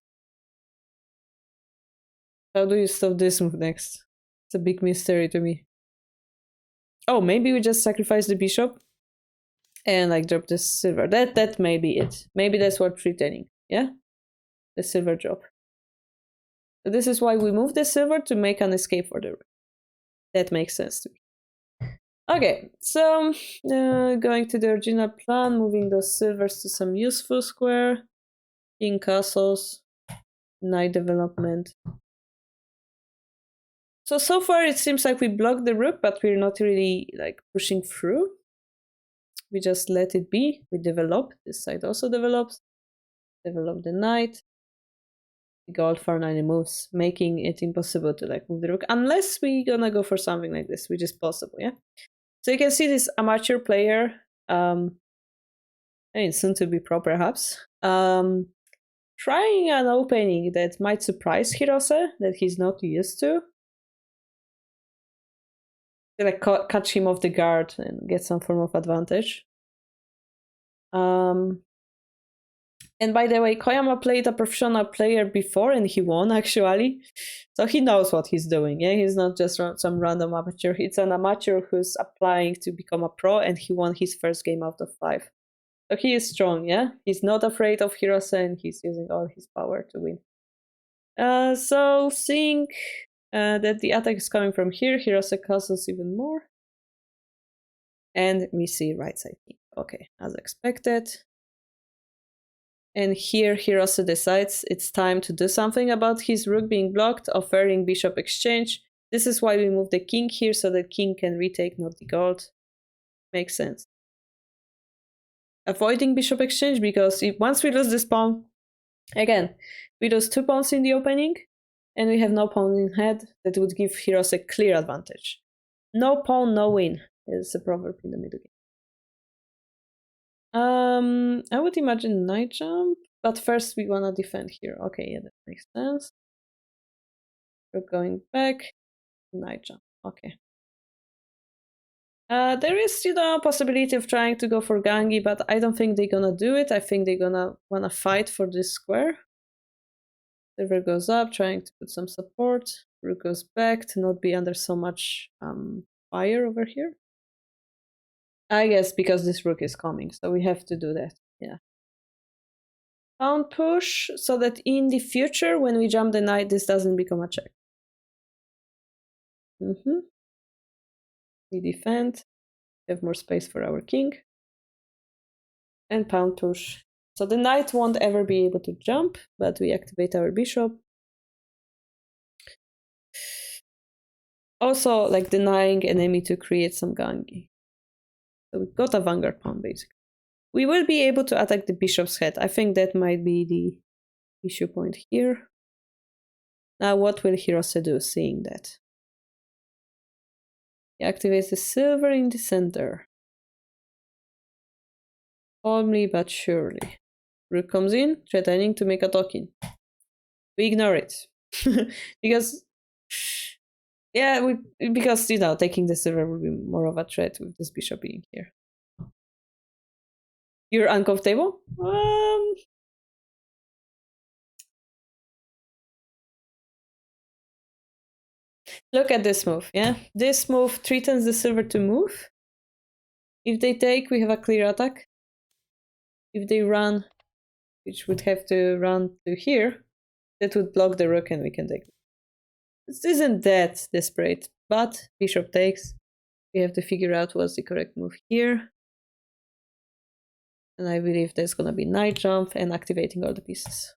how do you stop this move next? It's a big mystery to me. Oh, maybe we just sacrifice the bishop and like drop the silver. That may be it. Maybe that's worth retaining. Yeah, the silver drop. So this is why we move the silver to make an escape for the rook. That makes sense to me. Okay, so going to the original plan, moving those silvers to some useful square, in castles, knight development. So far it seems like we blocked the rook, but we're not really like pushing through. We just let it be. We develop. This side also develops. Develop the knight. We go out for 90 moves, making it impossible to like move the rook unless we're gonna go for something like this, which is possible, yeah? So you can see this amateur player, I mean soon to be pro perhaps, trying an opening that might surprise Hirose, that he's not used to. To like catch him off the guard and get some form of advantage. And by the way, Koyama played a professional player before and he won actually. So he knows what he's doing, yeah? He's not just some random amateur. It's an amateur who's applying to become a pro and he won his first game out of 5. So he is strong, yeah? He's not afraid of Hirose and he's using all his power to win. So seeing that the attack is coming from here, Hirose causes even more. And we see right side. Okay, as expected. And here Hirose decides it's time to do something about his rook being blocked, offering bishop exchange. This is why we move the king here, so the king can retake, not the gold. Makes sense. Avoiding bishop exchange, because once we lose this pawn, again, we lose 2 pawns in the opening, and we have no pawn in head. That would give Hirose a clear advantage. No pawn, no win, is a proverb in the middle game. I would imagine knight jump, but first we wanna defend here. Okay, yeah, that makes sense. We're going back, knight jump. Okay. There is, a possibility of trying to go for Gangi, but I don't think they're gonna do it. I think they're gonna wanna fight for this square. Silver goes up, trying to put some support. Rook goes back to not be under so much fire over here. I guess because this rook is coming, so we have to do that. Yeah. Pawn push, so that in the future, when we jump the knight, this doesn't become a check. We defend, have more space for our king. And pawn push. So the knight won't ever be able to jump, but we activate our bishop. Also, like denying enemy to create some gangi. So we got a vanguard pawn, basically. We will be able to attack the bishop's head. I think that might be the issue point here. Now, what will Hirose do, seeing that? He activates the silver in the center. Calmly but surely. Rook comes in, threatening to make a token. We ignore it. Because, yeah, because, you know, taking the silver will be more of a threat with this bishop being here. You're uncomfortable? Look at this move, yeah? This move threatens the silver to move. If they take, we have a clear attack. If they run, which would have to run to here, that would block the rook and we can take it. This isn't that desperate, but bishop takes. We have to figure out what's the correct move here. And I believe there's gonna be knight jump and activating all the pieces.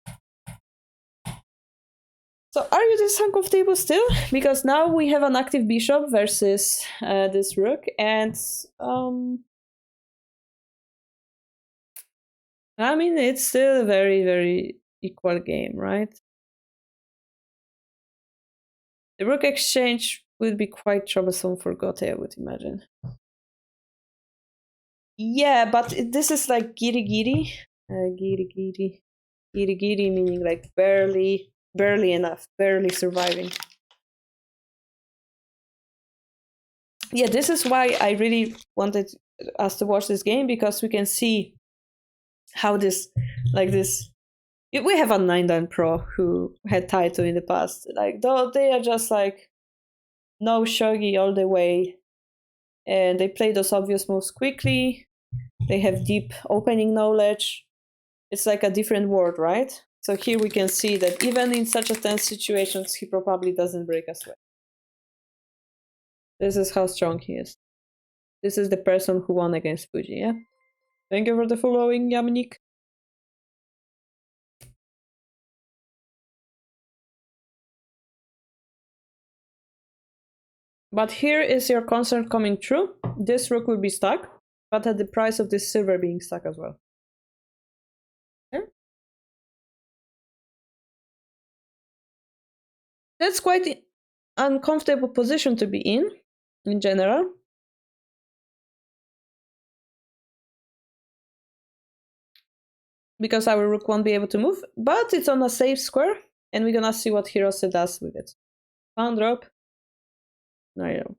So are you this uncomfortable still? Because now we have an active bishop versus this rook, and I mean, it's still a very, very equal game, right? The rook exchange would be quite troublesome for Gote, I would imagine. Yeah, but this is like giri-giri. Giri-giri. Giri-giri meaning like barely enough, barely surviving. Yeah, this is why I really wanted us to watch this game, because we can see how this, like this, we have a 9-dan pro who had Taito in the past. Like, though they are just like no shogi all the way, and they play those obvious moves quickly. They have deep opening knowledge. It's like a different world, right? So here we can see that even in such a tense situations, he probably doesn't break a sweat. This is how strong he is. This is the person who won against Fuji, yeah? Thank you for the following, Yamnik. But here is your concern coming true. This rook will be stuck, but at the price of this silver being stuck as well. Okay. That's quite an uncomfortable position to be in general. Because our rook won't be able to move, but it's on a safe square, and we're gonna see what Hirose does with it. Pawn drop. No.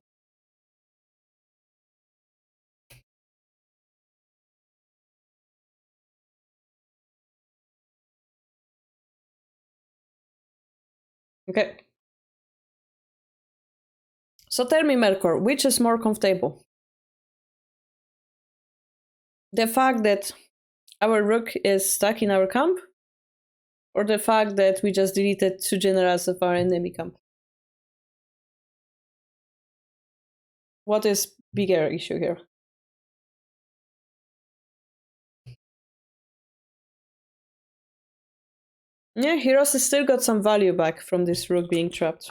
Okay. So tell me, Melkor, which is more comfortable? The fact that our rook is stuck in our camp, or the fact that we just deleted 2 generals of our enemy camp? What is bigger issue here? Yeah, Hirose still got some value back from this rook being trapped.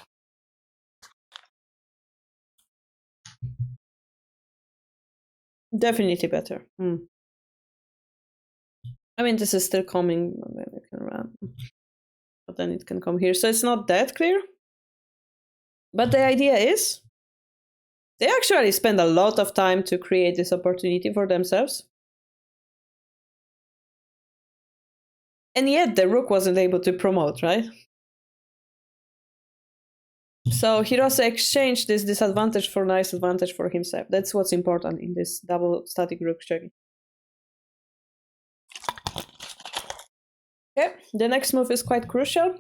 Definitely better. I mean, this is still coming, and then it can run. But then it can come here. So it's not that clear. But the idea is, they actually spend a lot of time to create this opportunity for themselves. And yet the rook wasn't able to promote, right? So Hirose exchanged this disadvantage for nice advantage for himself. That's what's important in this double static rook shogi. Okay, the next move is quite crucial.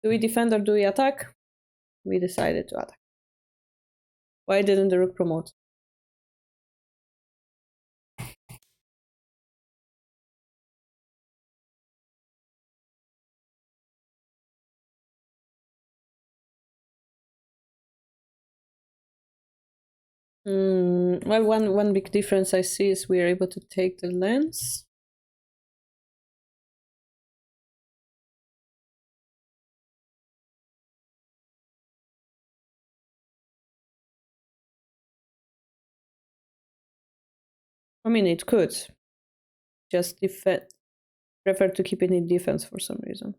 Do we defend or do we attack? We decided to attack. Why didn't the rook promote? Well, one big difference I see is we are able to take the lens. I mean, it could. Just prefer to keep it in defense for some reason.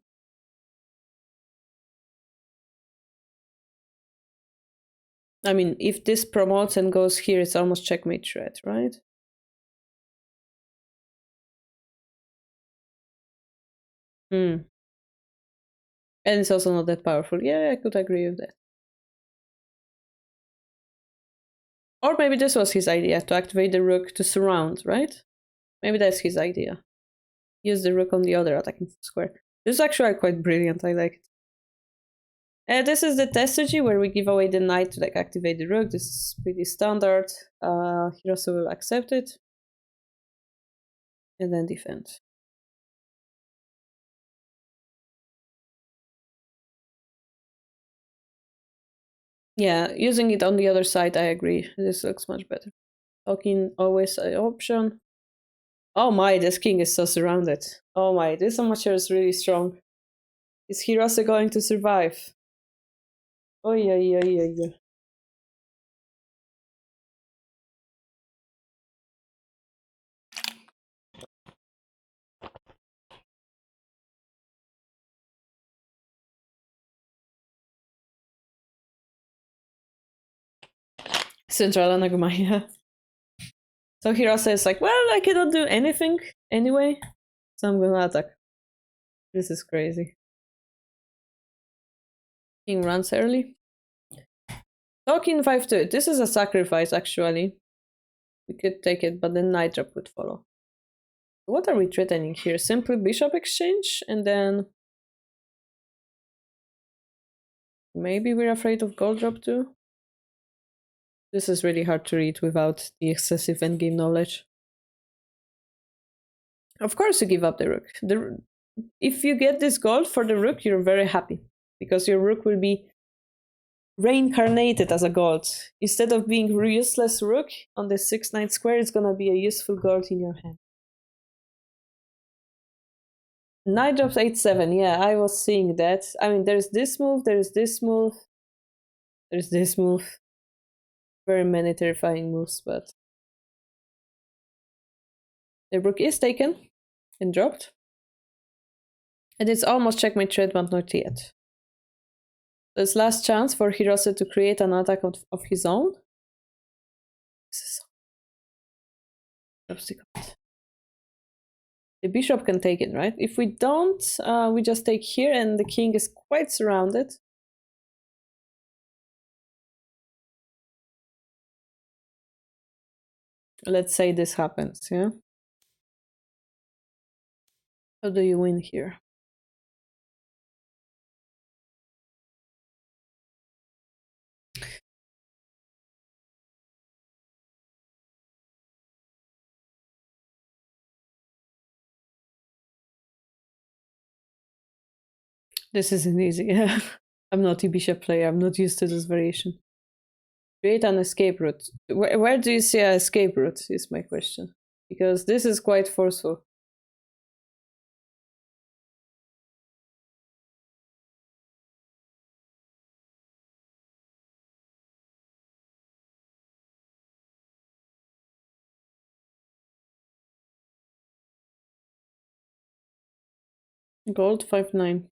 I mean, if this promotes and goes here, it's almost checkmate threat, right? Hmm. And it's also not that powerful. Yeah, I could agree with that. Or maybe this was his idea, to activate the rook to surround, right? Maybe that's his idea. Use the rook on the other attacking square. This is actually quite brilliant, I like it. This is the test strategy where we give away the knight to like activate the rook. This is pretty standard. He also will accept it. And then defend. Yeah, using it on the other side, I agree. This looks much better. Talking always an option. Oh my, this king is so surrounded. Oh my, this amateur is really strong. Is Hirose going to survive? Oh yeah, yeah, yeah, yeah. Central Anagumaya. So Hirose is like, well, I cannot do anything anyway, so I'm gonna attack. This is crazy. King runs early. Talking 5-2. This is a sacrifice, actually. We could take it, but then knight drop would follow. What are we threatening here? Simply bishop exchange, and then maybe we're afraid of gold drop too? This is really hard to read without the excessive endgame knowledge. Of course you give up the rook. If you get this gold for the rook, you're very happy. Because your rook will be reincarnated as a gold. Instead of being useless rook on the 6-9 square, it's gonna be a useful gold in your hand. Knight drops 8-7. Yeah, I was seeing that. I mean, there's this move, there's this move, there's this move. Very many terrifying moves, but the rook is taken and dropped. And it's almost checkmate threat, but not yet. So it's last chance for Hirose to create an attack of his own. The bishop can take it, right? If we don't, we just take here and the king is quite surrounded. Let's say this happens, yeah? How do you win here? This isn't easy. I'm not a bishop player. I'm not used to this variation. Create an escape route. Where do you see an escape route is my question. Because this is quite forceful. Gold 5-9.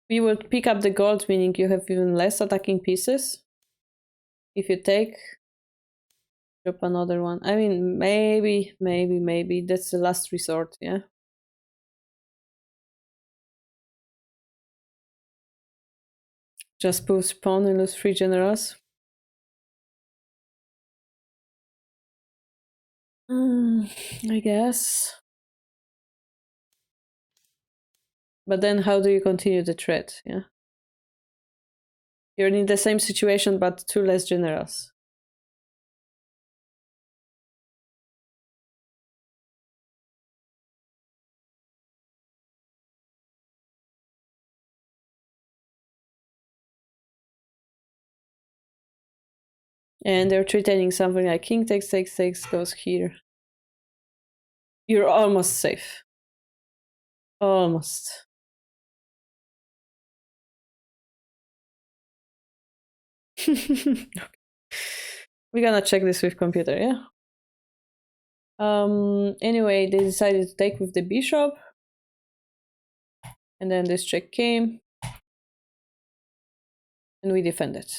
We will pick up the gold, meaning you have even less attacking pieces. If you take, drop another one. I mean, maybe. That's the last resort, yeah? Just push pawn and lose 3 generals. I guess. But then how do you continue the threat, yeah? You're in the same situation, but 2 less generals. And they're threatening something like king takes, takes, takes, goes here. You're almost safe. Almost. We're gonna check this with computer, yeah? Anyway, they decided to take with the bishop. And then this check came. And we defended.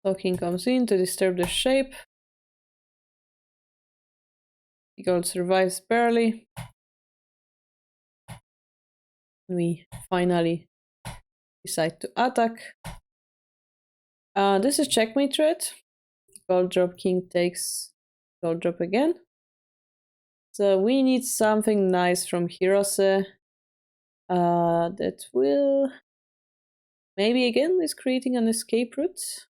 So king comes in to disturb the shape. Gold survives barely. We finally decide to attack. This is checkmate threat. Gold drop, king takes, gold drop again. So we need something nice from Hirose. That will maybe again is creating an escape route.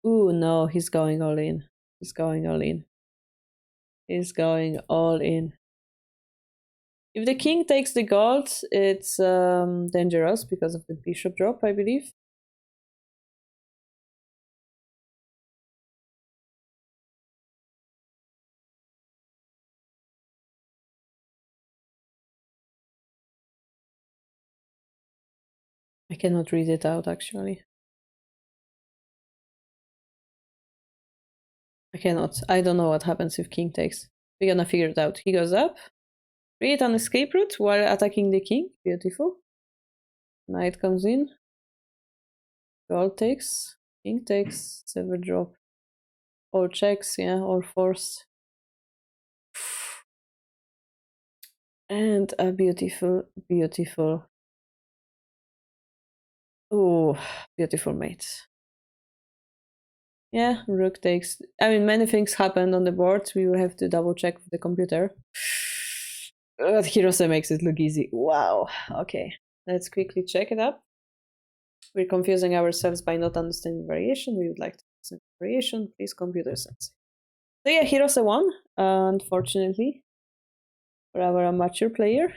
Ooh, no, he's going all in. He's going all in. He's going all in. If the king takes the gold, it's dangerous because of the bishop drop, I believe. I cannot read it out, actually. I cannot. I don't know what happens if king takes. We're gonna figure it out. He goes up. Create an escape route while attacking the king. Beautiful. Knight comes in. Gold takes. King takes. Silver drop. All checks, yeah, all forced. And a beautiful, beautiful. Oh, beautiful mate. Yeah, rook takes. I mean, many things happened on the board. We will have to double check with the computer. But Hirose makes it look easy. Wow. Okay, let's quickly check it up. We're confusing ourselves by not understanding variation. We would like to understand variation. Please, computer sense. So yeah, Hirose won, unfortunately, for our amateur player.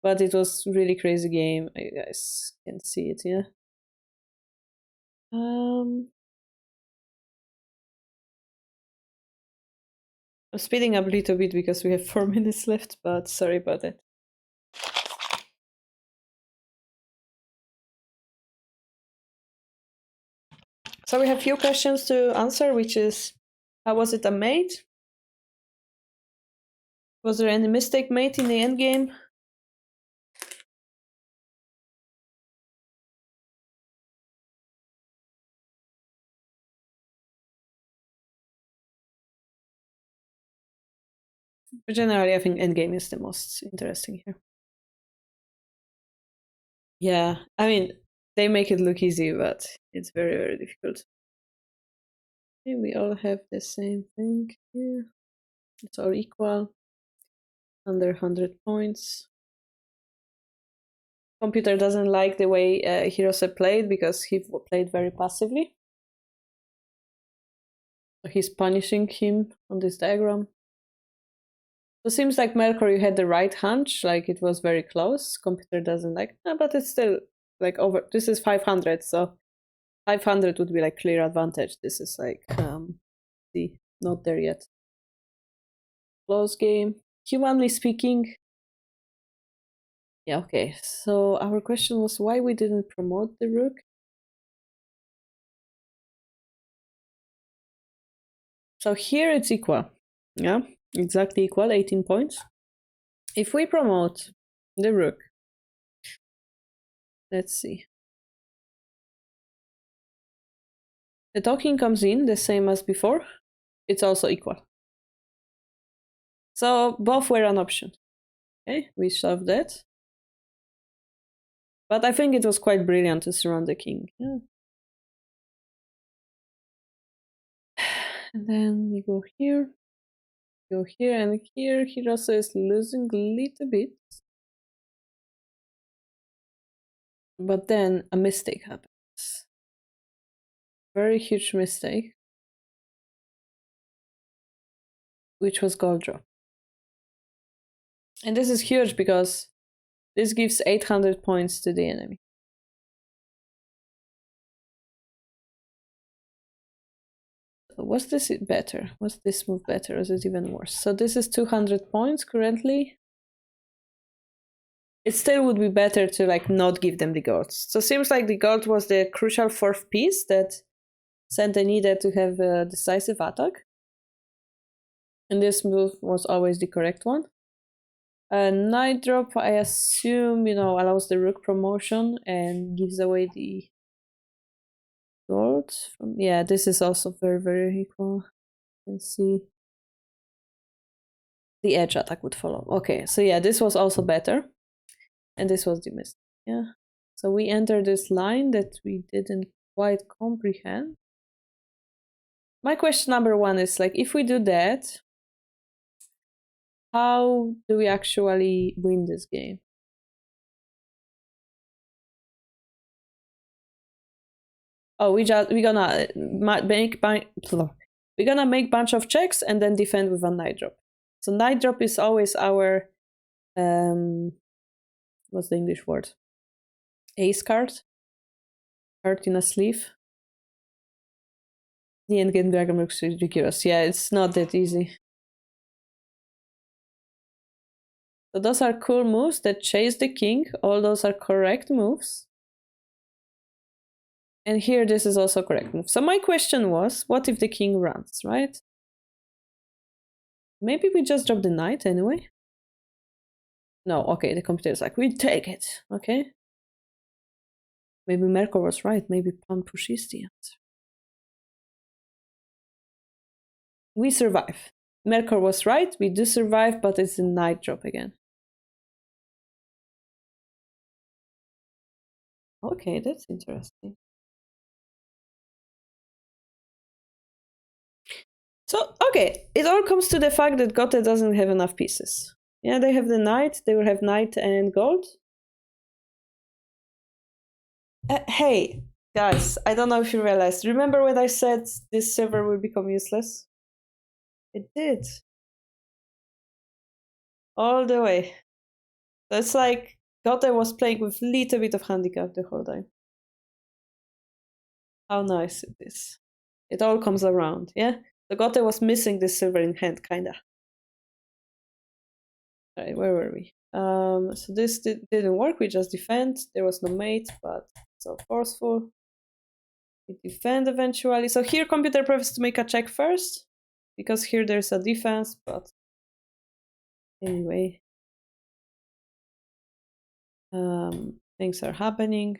But it was really crazy game. You guys can see it, yeah. I'm speeding up a little bit because we have 4 minutes left, but sorry about that. So we have a few questions to answer, which is, how was it a mate? Was there any mistake made in the endgame? But generally, I think endgame is the most interesting here. Yeah, I mean, they make it look easy, but it's very, very difficult. Okay, we all have the same thing here. It's all equal. Under 100 points. Computer doesn't like the way Hirose played because he played very passively. So he's punishing him on this diagram. So it seems like Mercury had the right hunch, like it was very close. Computer doesn't like, but it's still like over. This is 500, so 500 would be like clear advantage. This is like, see, not there yet. Close game. Humanly speaking, yeah, okay. So our question was why we didn't promote the rook. So here it's equal. Yeah, exactly equal, 18 points. If we promote the rook, let's see. The talking comes in the same as before. It's also equal. So both were an option. Okay, we solved that. But I think it was quite brilliant to surround the king. Yeah. And then we go here, and here. Hirose is losing a little bit. But then a mistake happens. Very huge mistake. Which was gold draw. And this is huge because this gives 800 points to the enemy. Was this better? Was this move better? Or is it even worse? So this is 200 points currently. It still would be better to like not give them the gold. So seems like the gold was the crucial fourth piece that Sente needed to have a decisive attack. And this move was always the correct one. Night drop, I assume, allows the rook promotion and gives away the gold. Yeah, this is also very, very equal. You can see the edge attack would follow. Okay, so yeah, this was also better. And this was the mistake. Yeah. So we enter this line that we didn't quite comprehend. My question number one is like, if we do that, how do we actually win this game? Oh, we're gonna make bunch of checks and then defend with a night drop. So night drop is always our what's the English word? Ace card. Card in a sleeve. The endgame dragon looks ridiculous. Yeah, it's not that easy. So those are cool moves that chase the king. All those are correct moves. And here this is also correct move. So my question was, what if the king runs, right? Maybe we just drop the knight anyway? No, okay, the computer is like, we take it, okay? Maybe Merkur was right, maybe pawn push is the answer. We survive. Merkur was right, we do survive, but it's a knight drop again. Okay, that's interesting. So, okay, it all comes to the fact that Gote doesn't have enough pieces. Yeah, they have the knight, they will have knight and gold. Hey, guys, I don't know if you realized. Remember when I said this server will become useless? It did. All the way. That's like Gote was playing with little bit of handicap the whole time. How nice it is. It all comes around, yeah? The Gote was missing this silver in hand, kinda. Alright, where were we? So this didn't work, we just defend. There was no mate, but so forceful. We defend eventually. So here computer prefers to make a check first, because here there's a defense, but anyway. Things are happening.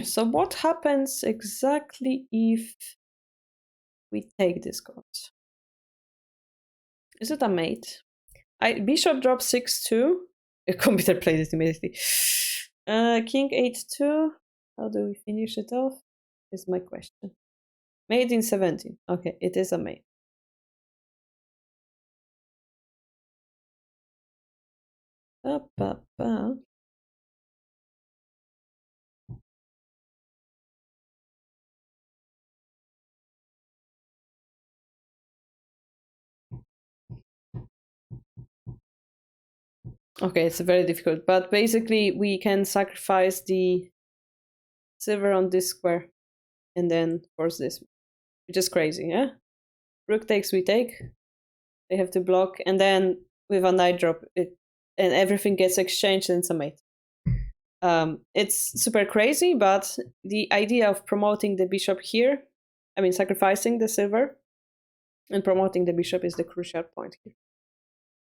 So what happens exactly if we take this card? Is it a mate? Bishop drops 6-2. A computer played it immediately. King 8-2. How do we finish it off? Is my question. Mate in 17. Okay, it is a mate. Okay, it's very difficult, but basically we can sacrifice the silver on this square and then force this, which is crazy, yeah? Rook takes, we take. They have to block, and then with a knight drop, and everything gets exchanged and it's a mate. It's super crazy, but the idea of promoting the bishop here, I mean sacrificing the silver and promoting the bishop is the crucial point here.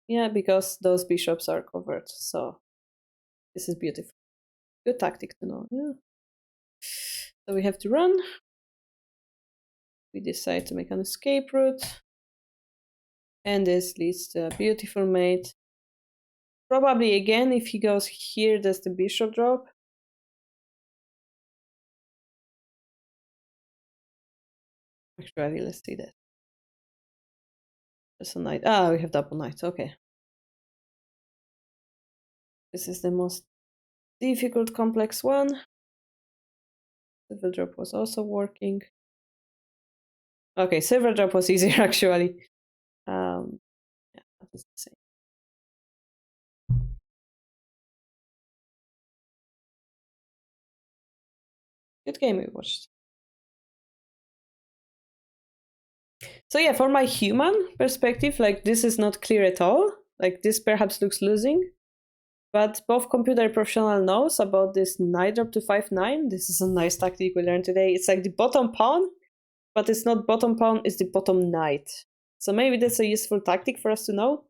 Yeah, because those bishops are covered, so this is beautiful. Good tactic to know, yeah. So we have to run. We decide to make an escape route. And this leads to a beautiful mate. Probably again, if he goes here, there's the bishop drop. Actually, let's see that. There's a knight. Ah, we have double knight. Okay. This is the most difficult, complex one. Silver drop was also working. Okay, silver drop was easier actually. Yeah, that is the same. Good game we watched. So yeah, for my human perspective, like this is not clear at all. Like this perhaps looks losing. But both computer professional knows about this knight drop to 5-9. This is a nice tactic we learned today. It's like the bottom pawn, but it's not bottom pawn, it's the bottom knight. So maybe that's a useful tactic for us to know.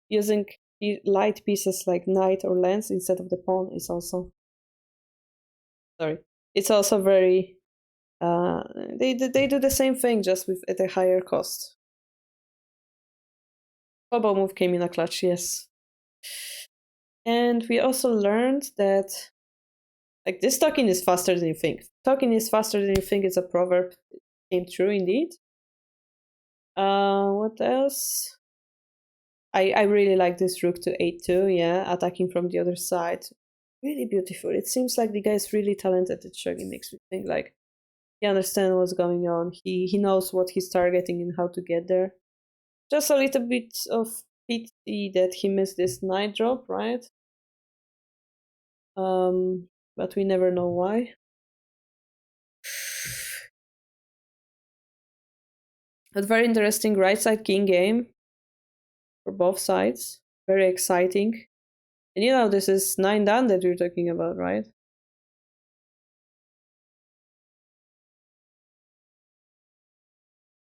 Using light pieces like knight or lance instead of the pawn is also... Sorry. It's also very... they do the same thing, just with at a higher cost. Hobo move came in a clutch, yes. And we also learned that like this talking is faster than you think. Talking is faster than you think is a proverb. It came true indeed. What else? I really like this rook to 8-2, yeah, attacking from the other side. Really beautiful. It seems like the guy is really talented at Shogi, makes me think like he understands what's going on. He knows what he's targeting and how to get there. Just a little bit of pity that he missed this knight drop, right? But we never know why. But very interesting right side king game for both sides. Very exciting. And you know, this is 9 down that we're talking about, right?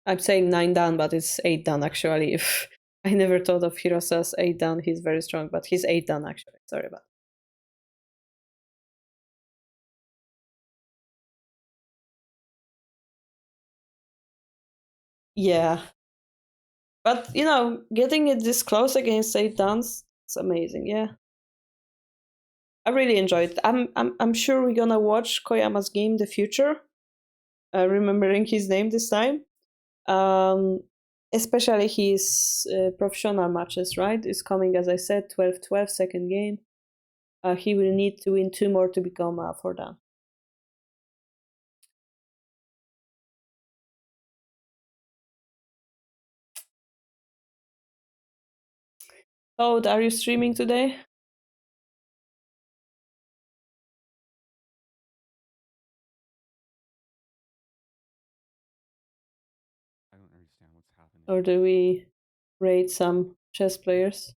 I'm saying 9 down, but it's 8 down actually. If I never thought of Hirosa's 8 down, he's very strong, but he's 8 down actually. Sorry about that. Yeah. But you know, getting it this close against 8 downs, it's amazing, yeah. I really enjoyed it. I'm sure we're gonna watch Koyama's game the future. Remembering his name this time. Um, especially his professional matches, right? Is coming, as I said, 12-12 second game. He will need to win 2 more to become Fortin. Oh, are you streaming today?
I don't understand what's happening.
Or do we rate some chess players?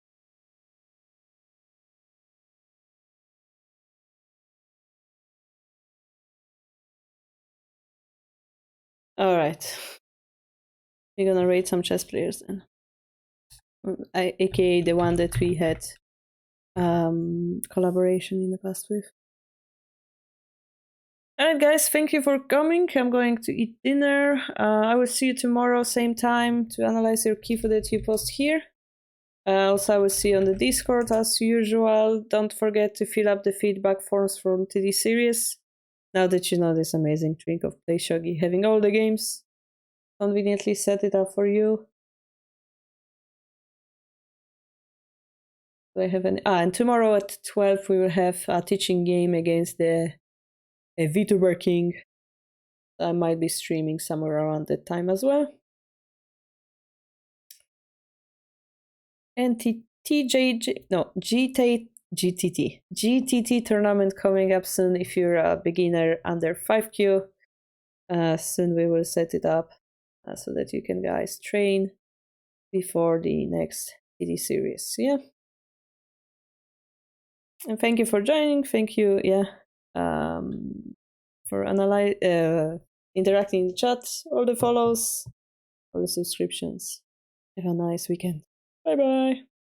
Alright. We're gonna rate some chess players then. AKA the one that we had collaboration in the past with. Alright guys, thank you for coming. I'm going to eat dinner. I will see you tomorrow, same time, to analyze your key food that you post here. Also, I will see you on the Discord as usual. Don't forget to fill up the feedback forms from TD series. Now that you know this amazing trick of Play Shogi, having all the games conveniently set it up for you. Do I have any? And tomorrow at 12 we will have a teaching game against the VTuber King. I might be streaming somewhere around that time as well. And GTT tournament coming up soon if you're a beginner under 5Q. Soon we will set it up so that you can guys train before the next TD series. Yeah. And thank you for joining. Thank you, for interacting in the chat, all the follows, all the subscriptions. Have a nice weekend. Bye bye.